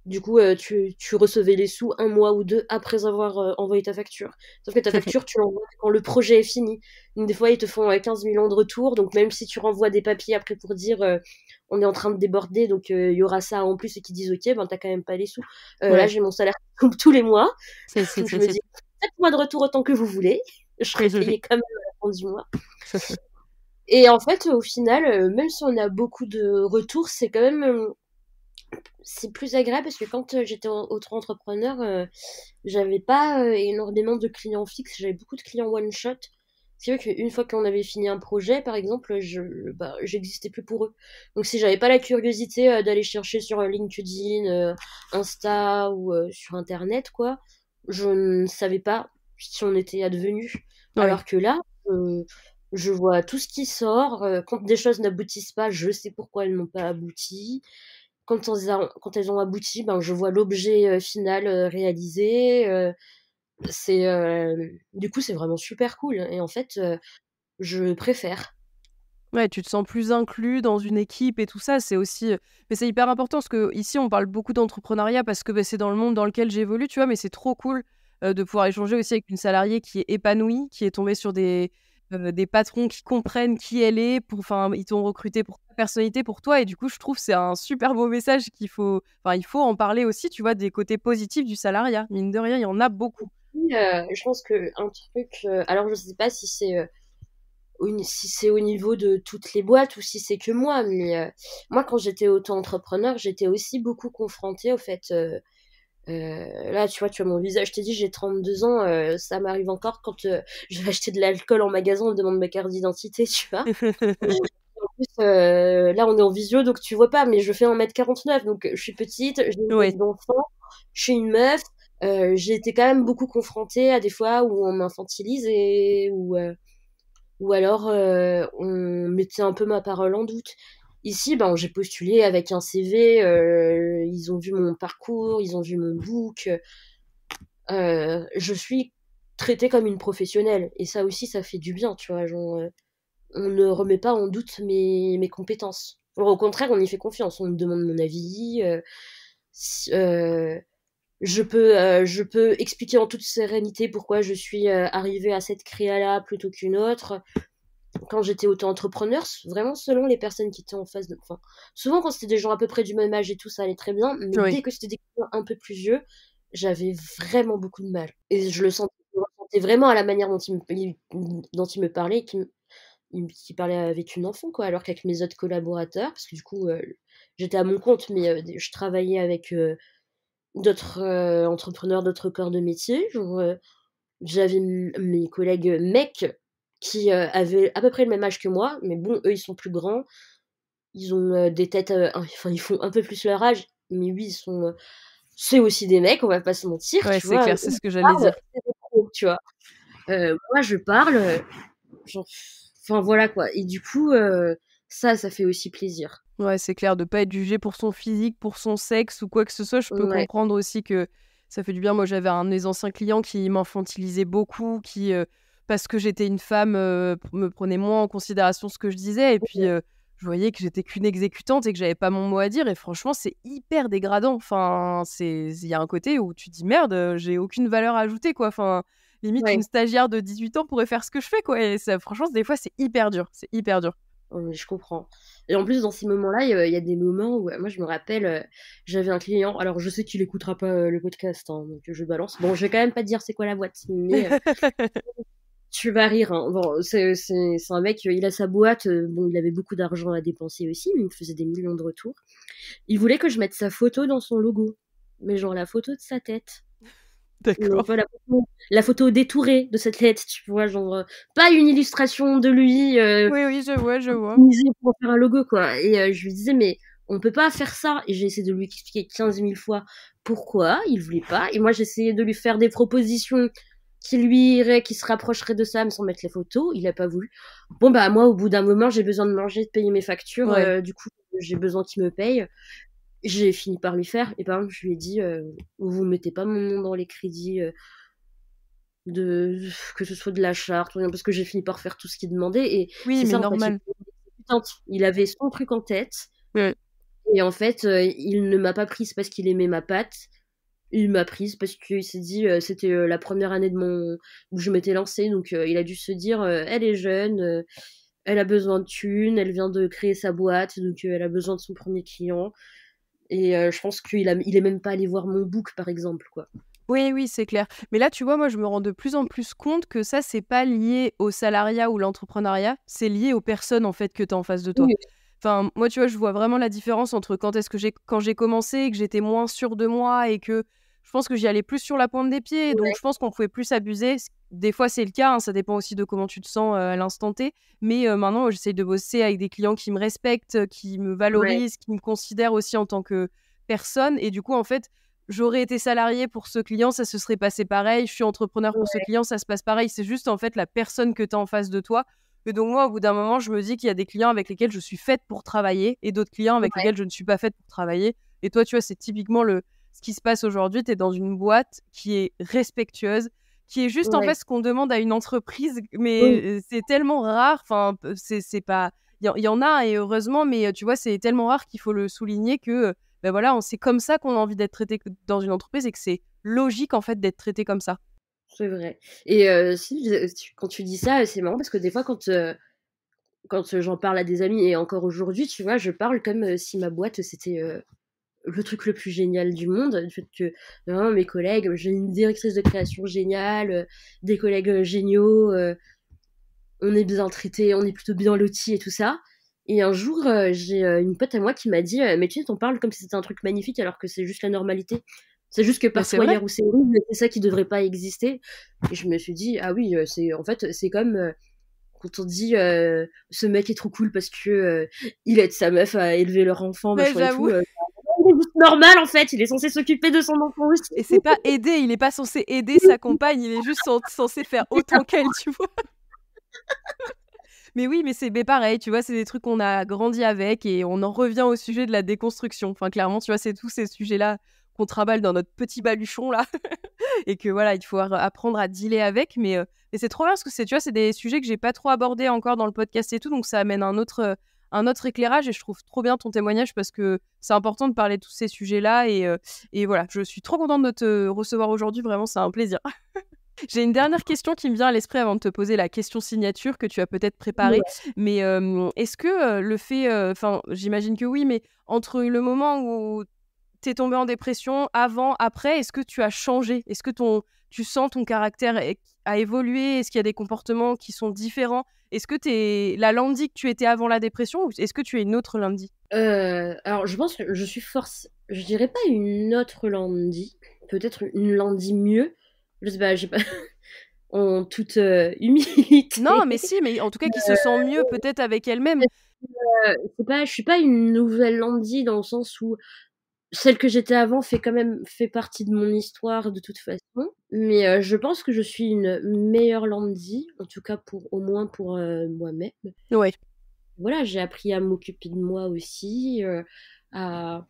Du coup, tu recevais les sous un mois ou 2 après avoir, envoyé ta facture. Sauf que ta facture, tu l'envoies quand le projet est fini. Donc des fois, ils te font, 15 000 de retours, donc même si tu renvoies des papiers après pour dire, «On est en train de déborder, donc il y aura ça en plus» et qu'ils disent: «OK», ben, tu quand même pas les sous. Là, Ouais. j'ai mon salaire donc tous les mois, donc je me C'est dis: «Faites-moi de retour autant que vous voulez, je serai payée quand même à la fin du mois». Et en fait, au final, même si on a beaucoup de retours, c'est quand même, c'est plus agréable parce que quand, j'étais auto-entrepreneur, j'avais pas, énormément de clients fixes, j'avais beaucoup de clients one shot. Ce qui fait qu'une fois qu'on avait fini un projet, par exemple, j'existais plus pour eux. Donc si j'avais pas la curiosité, d'aller chercher sur, LinkedIn, Insta ou, sur internet quoi, je ne savais pas si on était advenus. Ouais. Alors que là, je vois tout ce qui sort, quand des choses n'aboutissent pas, je sais pourquoi elles n'ont pas abouti. Quand elles ont abouti, ben, je vois l'objet, final, réalisé, du coup, c'est vraiment super cool et en fait, je préfère. Ouais, tu te sens plus inclus dans une équipe et tout ça, c'est aussi, mais c'est hyper important parce qu'ici, on parle beaucoup d'entrepreneuriat parce que, bah, c'est dans le monde dans lequel j'évolue, tu vois? Mais c'est trop cool, de pouvoir échanger aussi avec une salariée qui est épanouie, qui est tombée sur des patrons qui comprennent qui elle est pour enfin, ils t'ont recruté pour ta personnalité, pour toi et du coup, je trouve que c'est un super beau message il faut en parler aussi, tu vois? Des côtés positifs du salariat. Mine de rien, il y en a beaucoup. Oui, je pense qu'un truc, alors je sais pas si c'est, si c'est au niveau de toutes les boîtes ou si c'est que moi. Mais moi, quand j'étais auto-entrepreneur, j'étais aussi beaucoup confrontée au fait. Là, tu vois, tu as mon visage. Je t'ai dit, j'ai 32 ans. Ça m'arrive encore quand je vais acheter de l'alcool en magasin, on me demande ma carte d'identité, tu vois. En plus, là, on est en visio, donc tu vois pas, mais je fais 1m49, donc je suis petite, j'ai une tête Ouais. d'enfant, je suis une meuf. J'ai été quand même beaucoup confrontée à des fois où on m'infantilise et ou alors on mettait un peu ma parole en doute. Ici, ben, j'ai postulé avec un CV, ils ont vu mon parcours, ils ont vu mon book. Je suis traitée comme une professionnelle. Et ça aussi, ça fait du bien, tu vois. Genre, on ne remet pas en doute mes compétences. Alors, au contraire, on y fait confiance. On me demande mon avis. Si- euh, je peux expliquer en toute sérénité pourquoi je suis arrivée à cette créa-là plutôt qu'une autre. Quand j'étais auto-entrepreneur, vraiment selon les personnes qui étaient en face de... Enfin, souvent quand c'était des gens à peu près du même âge et tout, ça allait très bien, mais Oui. dès que c'était des clients un peu plus vieux, j'avais vraiment beaucoup de mal. Et je le sentais vraiment à la manière dont il me parlait, qui parlait avec une enfant, quoi, alors qu'avec mes autres collaborateurs, parce que du coup, j'étais à mon compte, mais je travaillais avec d'autres entrepreneurs, d'autres corps de métier, genre, j'avais mes collègues mecs qui avaient à peu près le même âge que moi, mais bon, eux, ils sont plus grands. Ils ont des têtes, enfin, ils font un peu plus leur âge, mais oui, ils sont. C'est aussi des mecs, on va pas se mentir, Ouais, tu c'est vois. clair, Eux, c'est ce ils que j'allais parlent, dire. c'est des pros, tu vois. Moi, je parle, genre, enfin voilà quoi. Et du coup, ça fait aussi plaisir. Ouais, c'est clair, de pas être jugé pour son physique, pour son sexe ou quoi que ce soit. Je peux Ouais, comprendre aussi que ça fait du bien. Moi, j'avais un de mes anciens clients qui m'infantilisait beaucoup, qui, parce que j'étais une femme, me prenait moins en considération ce que je disais. Et puis, je voyais que j'étais qu'une exécutante et que j'avais pas mon mot à dire. Et franchement, c'est hyper dégradant. Enfin, il y a un côté où tu te dis merde, j'ai aucune valeur ajoutée, quoi. Enfin, limite, une ouais. stagiaire de 18 ans pourrait faire ce que je fais, quoi. Et ça, franchement, des fois, c'est hyper dur. C'est hyper dur. Je comprends. Et en plus, dans ces moments-là, il y a des moments où, moi, je me rappelle, j'avais un client. Alors, je sais qu'il écoutera pas le podcast, hein, donc je balance. Bon, je vais quand même pas te dire c'est quoi la boîte, mais tu vas rire. Hein. Bon, c'est un mec, il a sa boîte. Bon, il avait beaucoup d'argent à dépenser aussi, mais il me faisait des millions de retours. Il voulait que je mette sa photo dans son logo, mais genre la photo de sa tête. Non D'accord. pas la photo détourée de cette lettre, tu vois, genre pas une illustration de lui Oui, oui, je vois, je vois. optimisée pour faire un logo, quoi. Et je lui disais, mais on peut pas faire ça. Et j'ai essayé de lui expliquer 15 000 fois pourquoi il voulait pas. Et moi, j'essayais de lui faire des propositions qui lui iraient, qui se rapprocheraient de ça, mais sans mettre les photos. Il a pas voulu. Bon, bah, moi, au bout d'un moment, j'ai besoin de manger, de payer mes factures. Ouais. Du coup, j'ai besoin qu'il me paye. J'ai fini par lui faire. Et par exemple, je lui ai dit, vous mettez pas mon nom dans les crédits de que ce soit de la charte ou rien, parce que j'ai fini par faire tout ce qu'il demandait. Et Oui, c'est mais ça, en fait. normal. Il avait son truc en tête. Ouais. Et en fait, il ne m'a pas prise parce qu'il aimait ma patte. Il m'a prise parce qu'il s'est dit, c'était la première année où je m'étais lancée. Donc, il a dû se dire, elle est jeune, elle a besoin de thunes, elle vient de créer sa boîte, donc elle a besoin de son premier client. Et je pense il est même pas allé voir mon book, par exemple, quoi. Oui, oui, c'est clair. Mais là, tu vois, moi, je me rends de plus en plus compte que ça, c'est pas lié au salariat ou l'entrepreneuriat, c'est lié aux personnes, en fait, que tu as en face de toi. Oui, Enfin, moi, tu vois, je vois vraiment la différence entre quand j'ai commencé et que j'étais moins sûre de moi et que je pense que j'y allais plus sur la pointe des pieds. Donc, ouais, je pense qu'on pouvait plus abuser. Des fois, c'est le cas, hein, ça dépend aussi de comment tu te sens à l'instant T. Mais maintenant, j'essaye de bosser avec des clients qui me respectent, qui me ouais, valorisent, qui me considèrent aussi en tant que personne. Et du coup, en fait, j'aurais été salariée pour ce client, ça se serait passé pareil. Je suis entrepreneur pour ce ouais, client, ça se passe pareil. C'est juste, en fait, la personne que tu as en face de toi. Et donc moi, au bout d'un moment, je me dis qu'il y a des clients avec lesquels je suis faite pour travailler et d'autres clients avec ouais, lesquels je ne suis pas faite pour travailler. Et toi, tu vois, c'est typiquement ce qui se passe aujourd'hui. Tu es dans une boîte qui est respectueuse, qui est juste en fait ouais. ce qu'on demande à une entreprise, Oui, mais c'est tellement rare. Enfin, c'est pas. Il y en a, et heureusement, mais tu vois, c'est tellement rare qu'il faut le souligner que ben voilà, c'est comme ça qu'on a envie d'être traité dans une entreprise et que c'est logique en fait d'être traité comme ça. c'est vrai. Et si, quand tu dis ça, c'est marrant parce que des fois, quand j'en parle à des amis, et encore aujourd'hui, tu vois, je parle comme si ma boîte, c'était le truc le plus génial du monde. Du fait que non, mes collègues, j'ai une directrice de création géniale, des collègues géniaux. on est bien traité, on est plutôt bien lotis et tout ça. Et un jour, j'ai une pote à moi qui m'a dit mais tu sais, t'en parles comme si c'était un truc magnifique alors que c'est juste la normalité. C'est juste que Mais c'est partout vrai. ailleurs où c'est horrible, c'est ça qui devrait pas exister. Et je me suis dit ah oui, c'est en fait c'est comme quand on dit ce mec est trop cool parce que il aide sa meuf à élever leur enfant, Mais machin et j'avoue. tout. Il est juste normal en fait, il est censé s'occuper de son enfant aussi. Et c'est pas aider, il est pas censé aider sa compagne, il est juste censé faire autant qu'elle, tu vois. Mais oui, mais pareil, tu vois, c'est des trucs qu'on a grandi avec et on en revient au sujet de la déconstruction. Enfin, clairement, tu vois, c'est tous ces sujets-là qu'on trimballe dans notre petit baluchon, là, et que voilà, il faut apprendre à dealer avec. Mais c'est trop bien parce que tu vois, c'est des sujets que j'ai pas trop abordés encore dans le podcast et tout, donc ça amène un autre éclairage et je trouve trop bien ton témoignage parce que c'est important de parler de tous ces sujets-là et voilà, je suis trop contente de te recevoir aujourd'hui, vraiment, c'est un plaisir. J'ai une dernière question qui me vient à l'esprit avant de te poser la question signature que tu as peut-être préparée. Ouais. Mais est-ce que le fait, enfin, j'imagine que oui, mais entre le moment où t'es tombé en dépression, avant, après, est-ce que tu as changé? Est-ce que tu sens ton caractère a évolué? Est-ce qu'il y a des comportements qui sont différents? Est-ce que t'es la Landy que tu étais avant la dépression ou est-ce que tu es une autre Landy? Alors je pense que je suis je dirais pas une autre Landy, peut-être une Landy mieux. Je sais pas, j'ai pas en toute Non, humilité. mais si, mais en tout cas qui se sent mieux peut-être avec elle-même. C'est pas, je suis pas une nouvelle Landy dans le sens où celle que j'étais avant fait partie de mon histoire de toute façon. Mais je pense que je suis une meilleure Landy, en tout cas au moins pour moi-même. Ouais. Voilà, j'ai appris à m'occuper de moi aussi. À...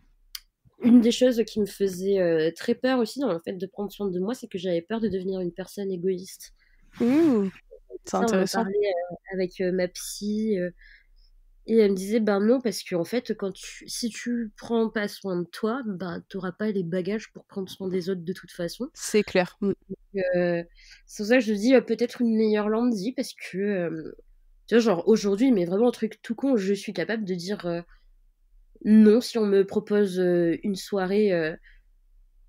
Une des choses qui me faisait très peur aussi dans le fait de prendre soin de moi, c'est que j'avais peur de devenir une personne égoïste. Mmh, c'est Ça, on en intéressant. parlait avec ma psy. Et elle me disait, ben non, parce qu'en fait, si tu prends pas soin de toi, ben t'auras pas les bagages pour prendre soin des autres de toute façon. C'est clair. Mmh. Euh, c'est pour ça que je dis peut-être une meilleure Landy, parce que, tu vois, genre aujourd'hui, mais vraiment un truc tout con, je suis capable de dire non si on me propose une soirée,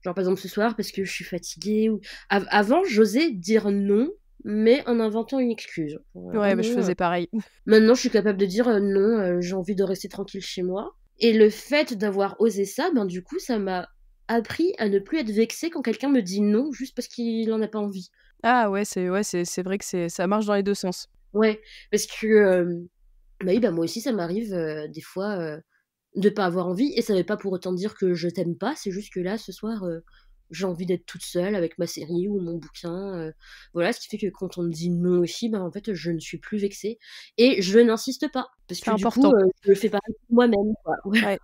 genre par exemple ce soir, parce que je suis fatiguée. Avant, j'osais dire non, mais en inventant une excuse. Ah Ouais, bah, je non, faisais pareil. maintenant, je suis capable de dire non, j'ai envie de rester tranquille chez moi. Et le fait d'avoir osé ça, ben du coup, ça m'a appris à ne plus être vexée quand quelqu'un me dit non juste parce qu'il en a pas envie. Ah ouais, c'est vrai que ça marche dans les deux sens. Ouais, parce que bah oui, bah moi aussi, ça m'arrive des fois de pas avoir envie, et ça veut pas pour autant dire que je t'aime pas, c'est juste que là, ce soir, j'ai envie d'être toute seule avec ma série ou mon bouquin. Voilà, ce qui fait que quand on me dit non aussi, ben en fait, je ne suis plus vexée et je n'insiste pas parce C'est que du coup, important. je le fais pareil pour moi-même, quoi. Ouais.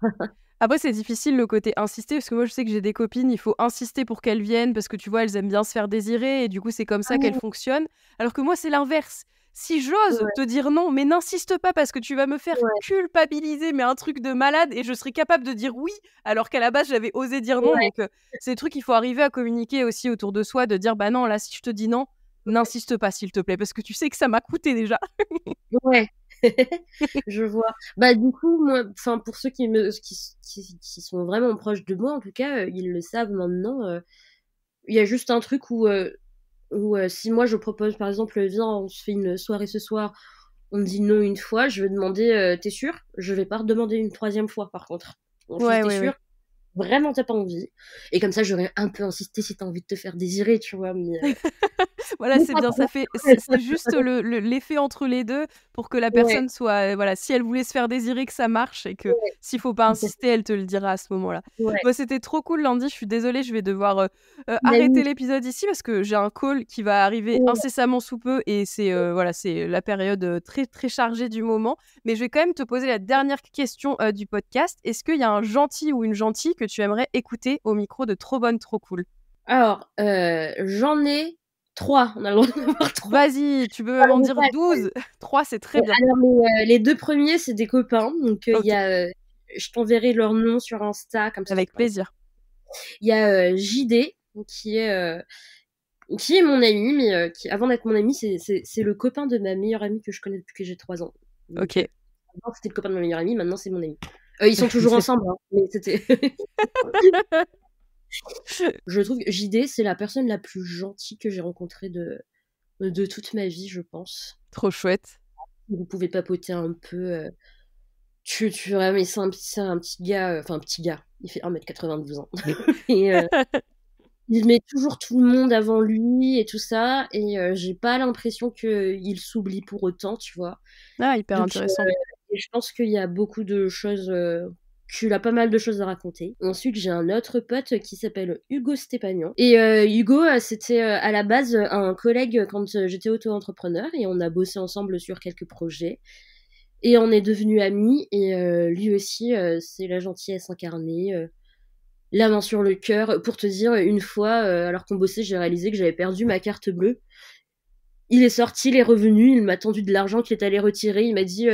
Après, c'est difficile le côté insister, parce que moi, je sais que j'ai des copines, il faut insister pour qu'elles viennent, parce que tu vois, elles aiment bien se faire désirer, et du coup, c'est comme ça qu'elles fonctionnent. Alors que moi, c'est l'inverse. Si j'ose Ouais, te dire non, mais n'insiste pas, parce que tu vas me faire ouais, culpabiliser, mais un truc de malade, et je serai capable de dire oui, alors qu'à la base, j'avais osé dire non. ouais, Donc, c'est des trucs qu'il faut arriver à communiquer aussi autour de soi, de dire, bah non, là, si je te dis non, n'insiste pas, s'il te plaît, parce que tu sais que ça m'a coûté déjà. ouais. Je vois. Bah du coup, moi, enfin pour ceux qui sont vraiment proches de moi, en tout cas, ils le savent maintenant. Il y a juste un truc où si moi je propose par exemple, viens, on se fait une soirée ce soir, on me dit non une fois, je vais demander, t'es sûr? Je vais pas redemander une troisième fois par contre. Bon, je dis, Ouais, t'es ouais, sûr? ouais. Vraiment, t'as pas envie? Et comme ça, j'aurais un peu insisté si t'as envie de te faire désirer, tu vois, Voilà, mais c'est pas bien, trop. c'est juste l'effet entre les 2 pour que la Ouais, personne soit, voilà, si elle voulait se faire désirer, que ça marche et que ouais, s'il faut pas insister, elle te le dira à ce moment-là. ouais. Bah, c'était trop cool Landy, je suis désolée, je vais devoir, Bah arrêter oui, l'épisode ici parce que j'ai un call qui va arriver ouais. incessamment sous peu et c'est, voilà, c'est la période, très, très chargée du moment. Mais je vais quand même te poser la dernière question, du podcast. Est-ce qu'il y a un gentil ou une gentille que tu aimerais écouter au micro de Trop bonne, trop cool? Alors, j'en ai 3. On a le droit d'en avoir 3. Vas-y, tu peux m'en dire 12. 3, c'est très bien. Alors, les 2 premiers, c'est des copains. Donc, il y OK, a, je t'enverrai leur nom sur Insta, comme ça tu avec pourras les. plaisir. Il y a JD, qui est, euh, qui est mon ami, mais avant d'être mon ami, c'est le copain de ma meilleure amie que je connais depuis que j'ai 3 ans. Donc, OK. avant, c'était le copain de ma meilleure amie, maintenant, c'est mon ami. Ils sont toujours ensemble, hein, mais c'était. Je trouve que JD, c'est la personne la plus gentille que j'ai rencontrée de toute ma vie, je pense. Trop chouette. Vous pouvez papoter un peu. Tu mais c'est un petit gars, enfin un petit gars, il fait 1m92 hein. Et il met toujours tout le monde avant lui et tout ça, et j'ai pas l'impression qu'il s'oublie pour autant, tu vois. Ah, hyper Donc intéressant. et je pense qu'il y a beaucoup de choses, qu'il a pas mal de choses à raconter. Ensuite, j'ai un autre pote qui s'appelle Hugo Stépagnan. Et Hugo, c'était à la base un collègue quand j'étais auto-entrepreneur, et on a bossé ensemble sur quelques projets. Et on est devenus amis, et lui aussi, c'est la gentillesse incarnée, la main sur le cœur. Pour te dire, une fois, alors qu'on bossait, j'ai réalisé que j'avais perdu ma carte bleue. Il est sorti, il est revenu, il m'a tendu de l'argent qu'il est allé retirer. Il m'a dit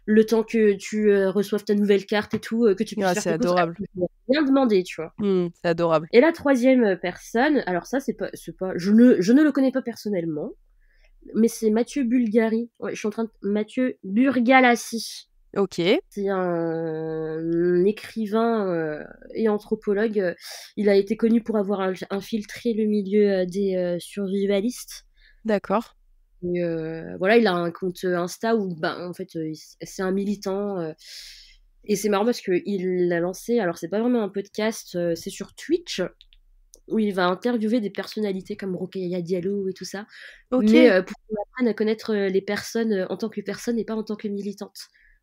le temps que tu reçoives ta nouvelle carte et tout, que tu puisses faire C'est tes courses. adorable. Je n'ai rien demandé, tu vois. C'est adorable. Et la troisième personne, alors ça, c'est pas, je ne le connais pas personnellement, mais c'est Mathieu Bulgari. Ouais, je suis en train de Mathieu Burgalassi. Ok. C'est un écrivain et anthropologue. Il a été connu pour avoir infiltré le milieu des survivalistes. D'accord. Et voilà, il a un compte Insta où, en fait, c'est un militant. Et c'est marrant parce qu'il l'a lancé. Alors, c'est pas vraiment un podcast, c'est sur Twitch, où il va interviewer des personnalités comme Rokhaya Diallo et tout ça. Ok. Mais pour qu'on apprenne à connaître les personnes en tant que personne et pas en tant que militante.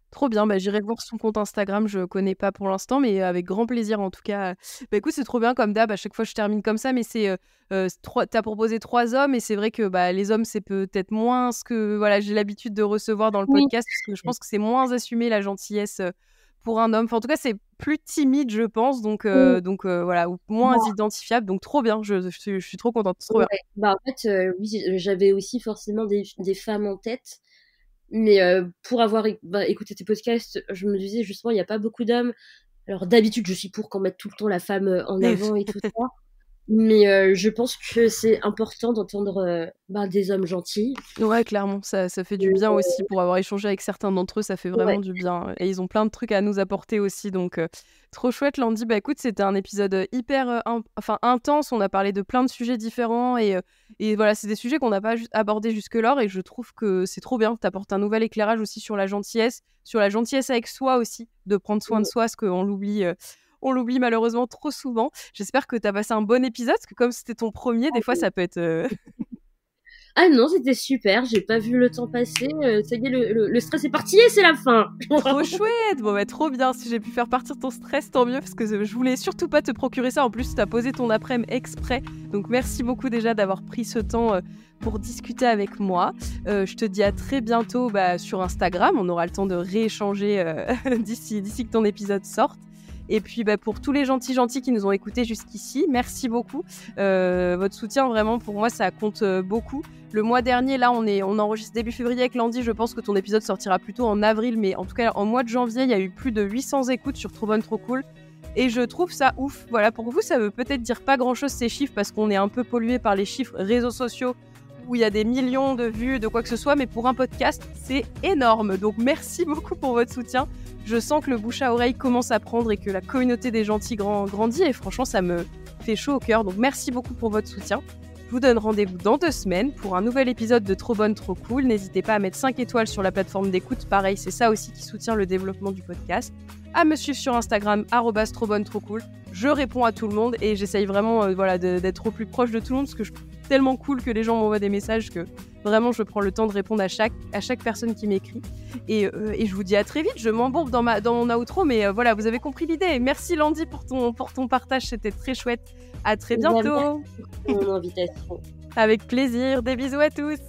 Trop bien, j'irai voir son compte Instagram, je connais pas pour l'instant, mais avec grand plaisir en tout cas. Écoute, c'est trop bien comme d'hab, à chaque fois je termine comme ça, mais t'as proposé 3 hommes, et c'est vrai que les hommes, c'est peut-être moins ce que j'ai l'habitude de recevoir dans le Oui. podcast, parce que je pense que c'est moins assumé la gentillesse pour un homme. Enfin, en tout cas, c'est plus timide, je pense, donc voilà, ou moins identifiable, donc trop bien, je suis trop contente, c'est trop bien. En fait, oui, j'avais aussi forcément des femmes en tête. Mais pour avoir écouté tes podcasts, je me disais justement, il n'y a pas beaucoup d'hommes. Alors d'habitude, je suis pour qu'on mette tout le temps la femme en avant et tout ça. Mais je pense que c'est important d'entendre des hommes gentils. Ouais, clairement, ça fait du bien aussi. Pour avoir échangé avec certains d'entre eux, ça fait vraiment du bien. Et ils ont plein de trucs à nous apporter aussi, donc trop chouette, Landy. Écoute, c'était un épisode hyper intense. On a parlé de plein de sujets différents, et voilà, c'est des sujets qu'on n'a pas abordés jusque-là, et je trouve que c'est trop bien. T'apportes un nouvel éclairage aussi sur la gentillesse avec soi aussi, de prendre soin de soi, parce qu'on l'oublie. On l'oublie malheureusement trop souvent. J'espère que tu as passé un bon épisode, parce que comme c'était ton premier, des fois ça peut être... Ah non, c'était super, j'ai pas vu le temps passer. Ça y est, le stress est parti et c'est la fin. Trop chouette. Trop bien. Si j'ai pu faire partir ton stress, tant mieux, parce que je voulais surtout pas te procurer ça. En plus, tu as posé ton après-midi exprès. Donc merci beaucoup déjà d'avoir pris ce temps pour discuter avec moi. Je te dis à très bientôt sur Instagram. On aura le temps de rééchanger d'ici que ton épisode sorte. Et puis pour tous les gentils qui nous ont écoutés jusqu'ici, merci beaucoup. Votre soutien, vraiment, pour moi, ça compte beaucoup. Le mois dernier, là, on enregistre début février avec Landy. Je pense que ton épisode sortira plutôt en avril, mais en tout cas, en mois de janvier, il y a eu plus de 800 écoutes sur Trop Bonne, Trop Cool. Et je trouve ça ouf. Voilà, pour vous, ça veut peut-être dire pas grand-chose, ces chiffres, parce qu'on est un peu pollué par les chiffres réseaux sociaux, où il y a des millions de vues, de quoi que ce soit, mais pour un podcast, c'est énorme. Donc merci beaucoup pour votre soutien. Je sens que le bouche à oreille commence à prendre et que la communauté des gentils grandit, et franchement, ça me fait chaud au cœur. Donc merci beaucoup pour votre soutien. Je vous donne rendez-vous dans 2 semaines pour un nouvel épisode de Trop Bonne, Trop Cool. N'hésitez pas à mettre 5 étoiles sur la plateforme d'écoute. Pareil, c'est ça aussi qui soutient le développement du podcast. À me suivre sur Instagram, @trobonnetrocool. Je réponds à tout le monde, et j'essaye vraiment d'être au plus proche de tout le monde, parce que je trouve tellement cool que les gens m'envoient des messages, que vraiment je prends le temps de répondre à chaque personne qui m'écrit. Et je vous dis à très vite. Je m'embourbe dans mon outro, mais voilà, vous avez compris l'idée. Merci Landy pour ton partage, c'était très chouette. À très bientôt. Merci pour ton invitation. Avec plaisir. Des bisous à tous.